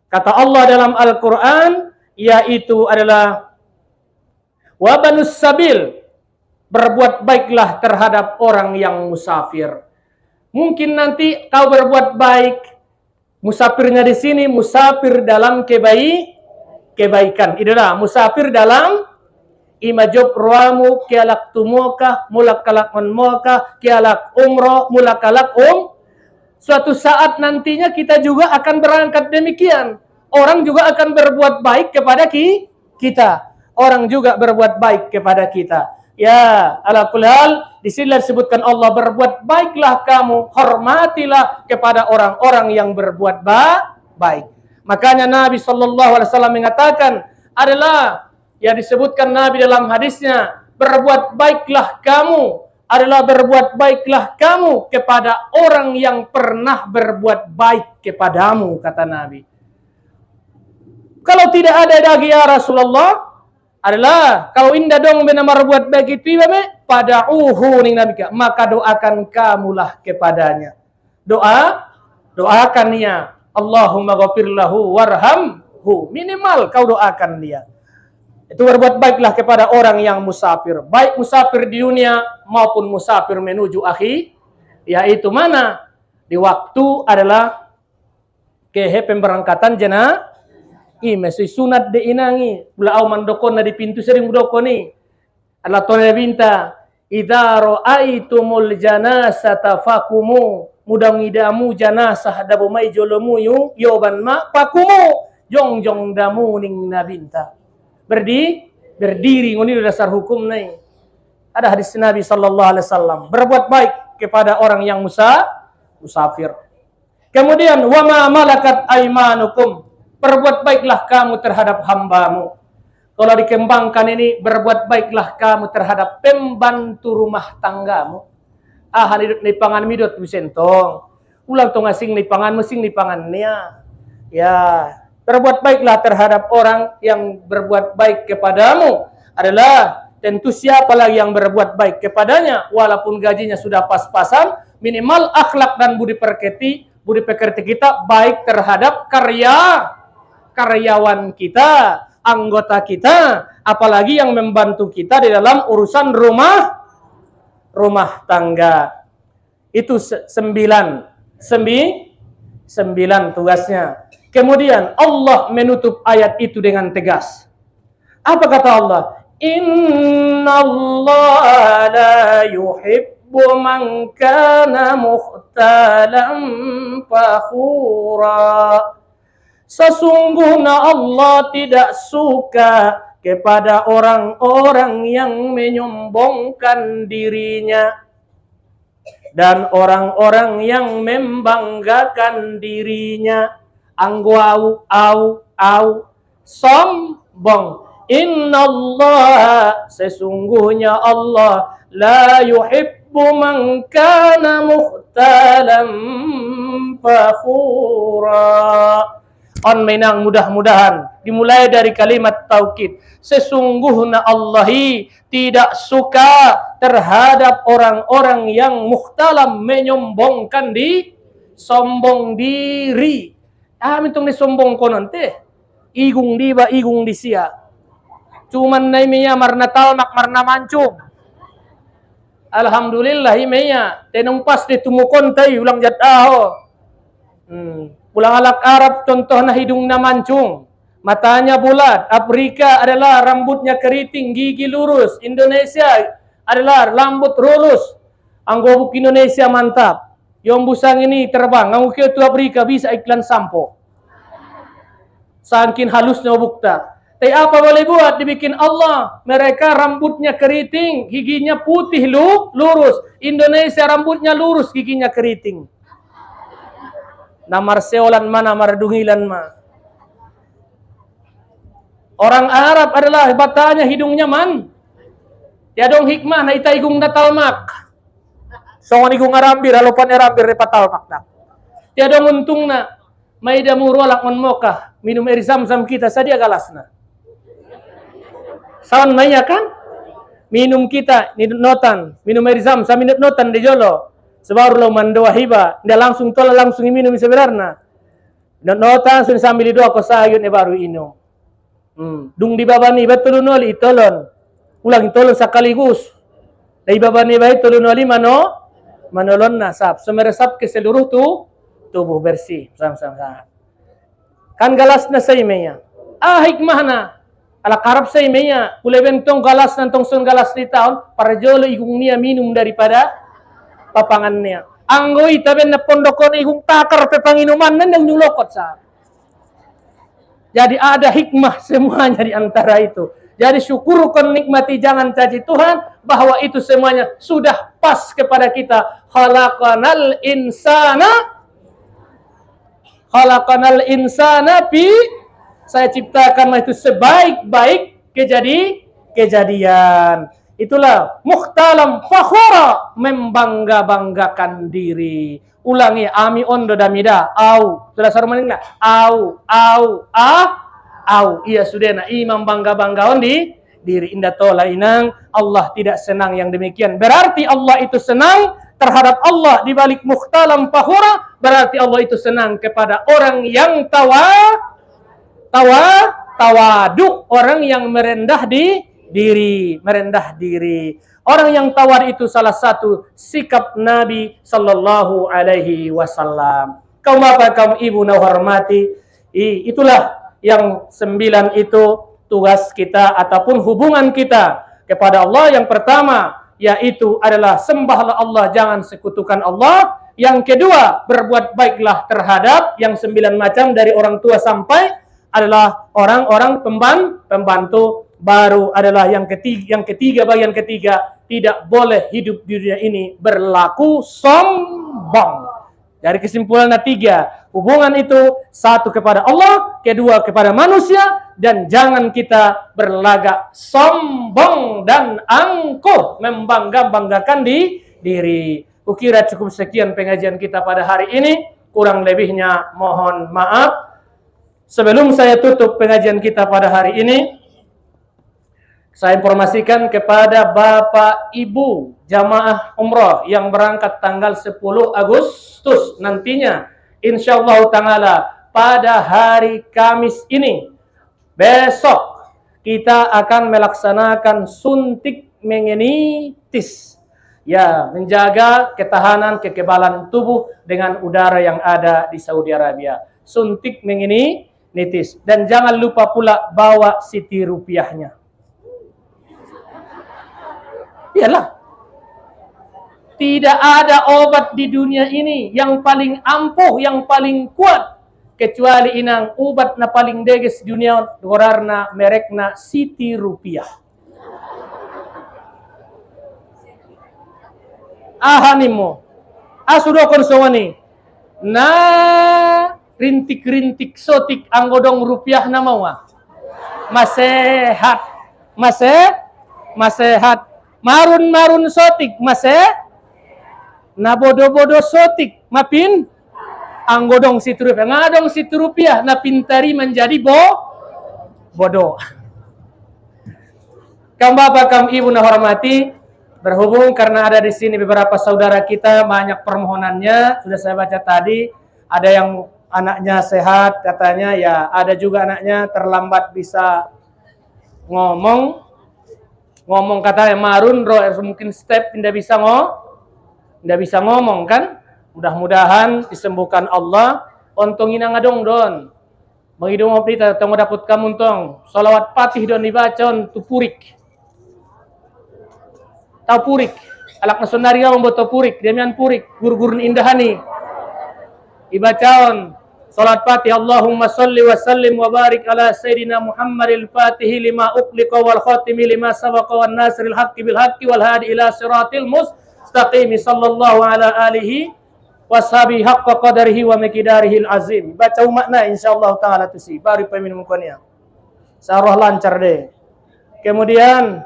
Speaker 2: kata Allah dalam Al-Quran, yaitu adalah wabanus sabil, berbuat baiklah terhadap orang yang musafir. Mungkin nanti kau berbuat baik, musafirnya di sini musafir dalam kebaikan. Itulah musafir dalam imajub ruamu kialak tumuka mulak kalak monmoka kialak umroh mulak kalak Suatu saat nantinya kita juga akan berangkat demikian. Orang juga akan berbuat baik kepada kita. Orang juga berbuat baik kepada kita. Ya, ala kulli hal, di sini disebutkan Allah, berbuat baiklah kamu, hormatilah kepada orang-orang yang berbuat baik. Makanya Nabi SAW mengatakan, adalah yang disebutkan Nabi dalam hadisnya, berbuat baiklah kamu, adalah berbuat baiklah kamu kepada orang yang pernah berbuat baik kepadamu, kata Nabi. Kalau tidak ada lagi ya Rasulullah, adalah kalau indah dong bena berbuat baik itu pada ning Nabi, maka doakan kamulah kepadanya. Doakan dia, Allahumma ghafirlahu warhamhu, minimal kau doakan dia. Itu berbuat baiklah kepada orang yang musafir, baik musafir di dunia maupun musafir menuju akhir, yaitu mana? Di waktu adalah kehe pemberangkatan jenazah. Masih sunat de inangi bulau mandokon di pintu sering budokoni Allah tole binta idza raaitumul janazata fakumu, mudang-idamu janazah dabu mai jolomu yoban ma pakumu jong damu ning nabinta berdiri ngoni dasar hukum nih. Ada hadis Nabi sallallahu alaihi wasallam, berbuat baik kepada orang yang musafir. Kemudian wa ma malakat aimanukum, berbuat baiklah kamu terhadap hambamu. Kalau dikembangkan ini, berbuat baiklah kamu terhadap pembantu rumah tanggamu. Hidup ni pangan midot bisentong. Ulang tong asing ni pangan mesing ni pangannya. Ya, berbuat baiklah terhadap orang yang berbuat baik kepadamu. Adalah tentu siapa lagi yang berbuat baik kepadanya, walaupun gajinya sudah pas-pasan, minimal akhlak dan budi pekerti kita baik terhadap karyawan kita, anggota kita, apalagi yang membantu kita di dalam urusan rumah tangga. Itu sembilan tugasnya. Kemudian Allah menutup ayat itu dengan tegas. Apa kata Allah? Innallaha la yuhibbu man kana mukhtalan fakhura. Sesungguhnya Allah tidak suka kepada orang-orang yang menyombongkan dirinya dan orang-orang yang membanggakan dirinya. Angguau sombong. Innallaha, sesungguhnya Allah, la yuhibbu man kana mukhtalan fakhura. On menang mudah-mudahan dimulai dari kalimat taukid. Sesungguhnya Allah tidak suka terhadap orang-orang yang mukhtalam, menyombongkan sombong diri. Mitong disombong ko nanti. Igung di ba, igung di siya. Cuman na imiya marna talmak, marna mancung. Alhamdulillah imiya. Tenong pas di tumukon tayo, ulang jataho. Pulang alak Arab contoh na hidung na mancung, matanya bulat. Afrika adalah rambutnya keriting, gigi lurus. Indonesia adalah rambut lurus. Ang gobuk Indonesia mantap. Yung busang ini terbang. Ang ukyo tu Afrika bisa iklan sampo. Saking halusnya bukta. Tapi apa boleh buat? Dibikin Allah. Mereka rambutnya keriting, giginya putih lurus. Indonesia rambutnya lurus, giginya keriting. Namar seolan mana mardungilan ma. Orang Arab adalah batanya hidungnya man. Tiadong hikmah na itaigung na talmak. So igung arambir halopan arambir re patalmak na. Tiada untungna. Maida murolak on mokah. Minum air zam-zam kita sadia galasna. Sawan maya kan? Minum kita, nidut notan. Minum air zam-zam, nidut notan di jolo. Sebaru lo mandoa hiba. Nda langsung tolak langsung minum sebenarnya. Nidut notan, sun sambil doa ko sayun baru inum. Dung di babani, betul noli tolon. Ulang tolon sekaligus. Dari babani baik tolon noli manolon nasab. Semeresap ke seluruh tubuh bersih. Sam-sam-sam. Kan galasna sa imeya. Hikmahna. Ala karab sa imeya. Ule bentong galas nantong sun galas di tahun. Para jolo igung niya minum daripada papangannya. Anggoy taben na pondokon igung takar pepanginuman nan yang nyulokot sa. Jadi ada hikmah semuanya di antara itu. Jadi syukurkan nikmati, jangan caci Tuhan bahwa itu semuanya sudah pas kepada kita. Khalaqanal insana fi, saya ciptakan itu sebaik-baik kejadian. Itulah mukhtalam fakhura, membangga-banggakan diri. Ulangi, ami ondo damida, au. Sudah sarumaning na? Au. Iya sudah na, imam bangga-banggaon di diri. Indah tola inang, Allah tidak senang yang demikian. Berarti Allah itu senang terhadap Allah di balik mukhtalam fakhura, berarti Allah itu senang kepada orang yang tawadu, orang yang merendah diri. Orang yang tawar itu salah satu sikap Nabi sallallahu alaihi wasallam. Kaum bapak, kaum ibu na hormati, itulah yang 9 itu tugas kita ataupun hubungan kita kepada Allah. Yang pertama yaitu adalah sembahlah Allah, jangan sekutukan Allah. Yang kedua, berbuat baiklah terhadap yang 9 macam dari orang tua sampai adalah orang-orang pembantu. Baru adalah yang ketiga, bagian ketiga, tidak boleh hidup di dunia ini berlaku sombong. Dari kesimpulan 3, hubungan itu 1 kepada Allah, kedua kepada manusia, dan jangan kita berlagak sombong dan angkuh, membangga-banggakan diri. Kukira cukup sekian pengajian kita pada hari ini, kurang lebihnya mohon maaf. Sebelum saya tutup pengajian kita pada hari ini, saya informasikan kepada Bapak Ibu jamaah umrah yang berangkat tanggal 10 Agustus nantinya, insyaallah ta'ala pada hari Kamis ini, besok kita akan melaksanakan suntik meningitis, ya, menjaga ketahanan kekebalan tubuh dengan udara yang ada di Saudi Arabia. Suntik meningitis, dan jangan lupa pula bawa siti rupiahnya. Iyalah, tidak ada obat di dunia ini yang paling ampuh, yang paling kuat kecuali inang obat na paling deges dunia, gorarna merekna siti rupiah. Ahanimo asudokon sowani na rintik-rintik sotik anggodong rupiah na mawa masehat, masehat. Marun-marun sotik na bodo-bodo sotik mapin anggodong situ rupiah, ngadong situ rupiah na pintari menjadi bodoh. Kaum bapak, kaum ibu na hormati, berhubung karena ada di sini beberapa saudara kita, banyak permohonannya sudah saya baca tadi. Ada yang anaknya sehat katanya, ya ada juga anaknya terlambat bisa ngomong katanya marun mungkin step tidak bisa ngomong kan. Mudah-mudahan disembuhkan Allah. Ontong ina ngadong don mengidong oprita tong dapat kamu tong salawat patih don dibacon tu purik tau purik alak nasonari ngomong boto purik demian purik gurgurun indahani ibacaon salat fatih. Allahumma salli wa sallim wa barik ala sayyidina Muhammadil fatihi lima uqliqa wal khatimi lima sabaqa wan nasril haqqi bil haqqi wal hadi ila siratil mustaqim sallallahu ala alihi washabi haqqa qadarihi wa miqdarihil azim. Baca makna insyaallah taala tu si baru peminum konia sarah lancar deh. Kemudian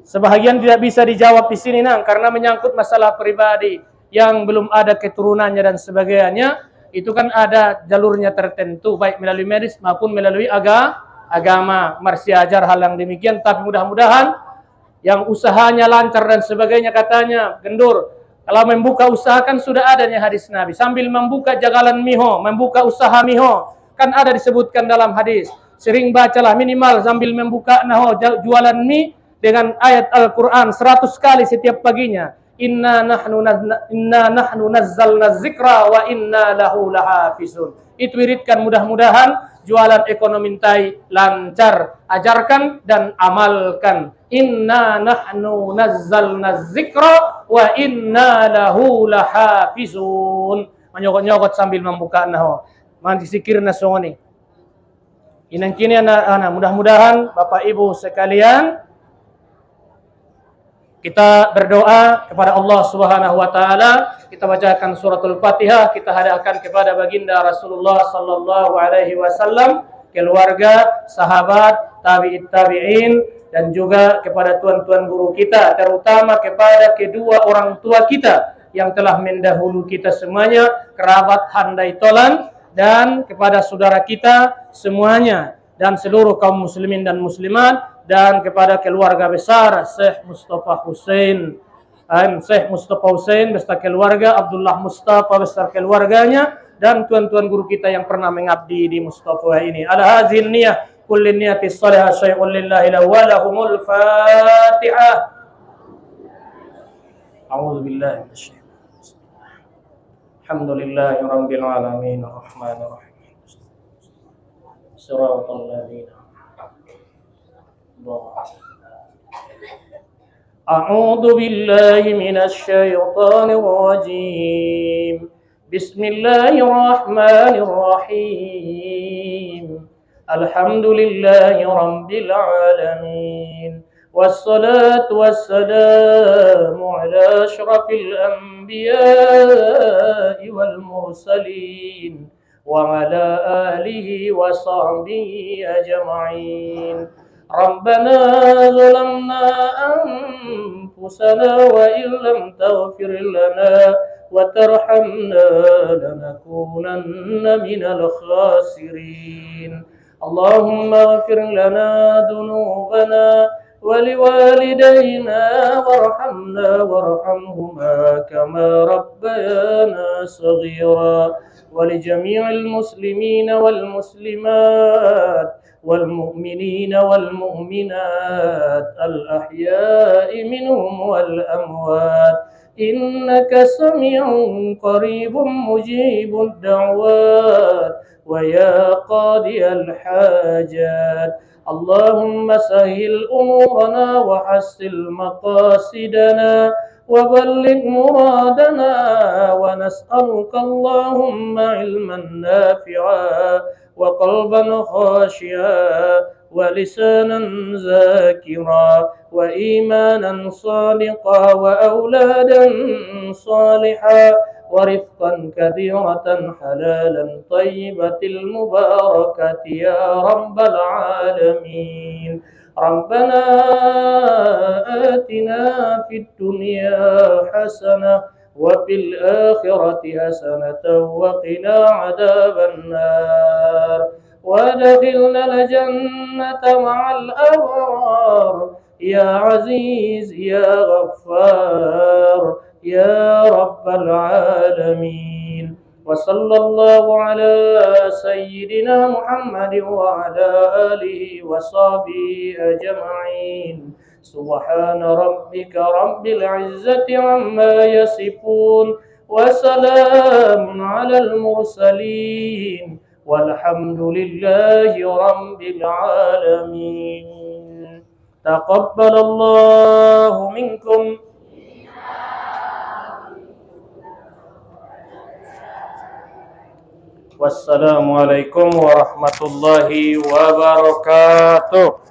Speaker 2: sebahagian tidak bisa dijawab di sini nang karena menyangkut masalah pribadi. yang belum ada keturunannya dan sebagainya, itu kan ada jalurnya tertentu, baik melalui medis maupun melalui agama. Masih ajar hal yang demikian, tapi mudah-mudahan yang usahanya lancar dan sebagainya, katanya Gendur, kalau membuka usaha kan sudah adanya hadis Nabi, sambil membuka jagalan miho, membuka usaha miho, kan ada disebutkan dalam hadis. Sering bacalah minimal sambil membuka jualan mie dengan ayat Al-Quran 100 kali setiap paginya. Inna nahnu nazzalna dzikra wa inna lahu lahafizun. Itu wiridkan, mudah-mudahan jualan ekonomi tai lancar. Ajarkan dan amalkan. Inna nahnu nazzalna dzikra wa inna lahu lahafizun. Menyokot-nyokot sambil membuka naho. Manti sikirna songoni. Inang kini anak-anak, mudah-mudahan Bapak Ibu sekalian, kita berdoa kepada Allah Subhanahu wa taala, kita bacakan suratul Fatihah, kita hadiahkan kepada baginda Rasulullah sallallahu alaihi wasallam, keluarga, sahabat, tabi'in, dan juga kepada tuan-tuan guru kita, terutama kepada kedua orang tua kita yang telah mendahulu kita semuanya, kerabat handai tolan, dan kepada saudara kita semuanya, dan seluruh kaum muslimin dan muslimat, dan kepada keluarga besar Syekh Mustafa Hussein, Syekh Mustafa Hussein beserta keluarga, Abdullah Mustafa beserta keluarganya, dan tuan-tuan guru kita yang pernah mengabdi di Mustafa ini. Ala hadzal niyah kullin niyati salihah syai'un lillahi wa lahumul Fatihah. A'udzu billahi minasyaitonir. Alhamdulillahi rabbil alamin arrahmanir rahim. Shiratal ladzina A'udzu billahi minasy syaithanir rajim. Bismillahirrahmanirrahim. Alhamdulillahi rabbil alamin. والصلاة والسلام على أشرف الأنبياء والمرسلين وعلى آله وصحبه أجمعين. ربنا ظلمنا أنفسنا وإن لم تغفر لنا وترحمنا لنكونن من الخاسرين. اللهم اغفر لنا ذنوبنا ولوالدينا وارحمنا وارحمهما كما ربيانا صغيرا ولجميع المسلمين والمسلمات والمؤمنين والمؤمنات الأحياء منهم والأموات إنك سميع قريب مجيب الدعوات ويا قاضي الحاجات. اللهم سهل أمورنا وحسن مقاصدنا وبلغ مرادنا ونسألك اللهم علما نافعا وقلبا خاشعا ولسانا ذاكرا وإيمانا صادقا وأولادا صالحا ورفقا كثيرة حلالا طيبة المباركة يا رب العالمين. ربنا آتنا في الدنيا حسنة وفي الآخرة حسنة وقنا عذاب النار وادخلنا الجنة مع الأبرار يا عزيز يا غفار يا رب العالمين. وصلى الله على سيدنا محمد وعلى آله وصحبه أجمعين. سبحان ربك رب العزة عما يصفون وسلام على المرسلين والحمد لله رب العالمين. تقبل الله منكم. Wassalamualaikum warahmatullahi wabarakatuh.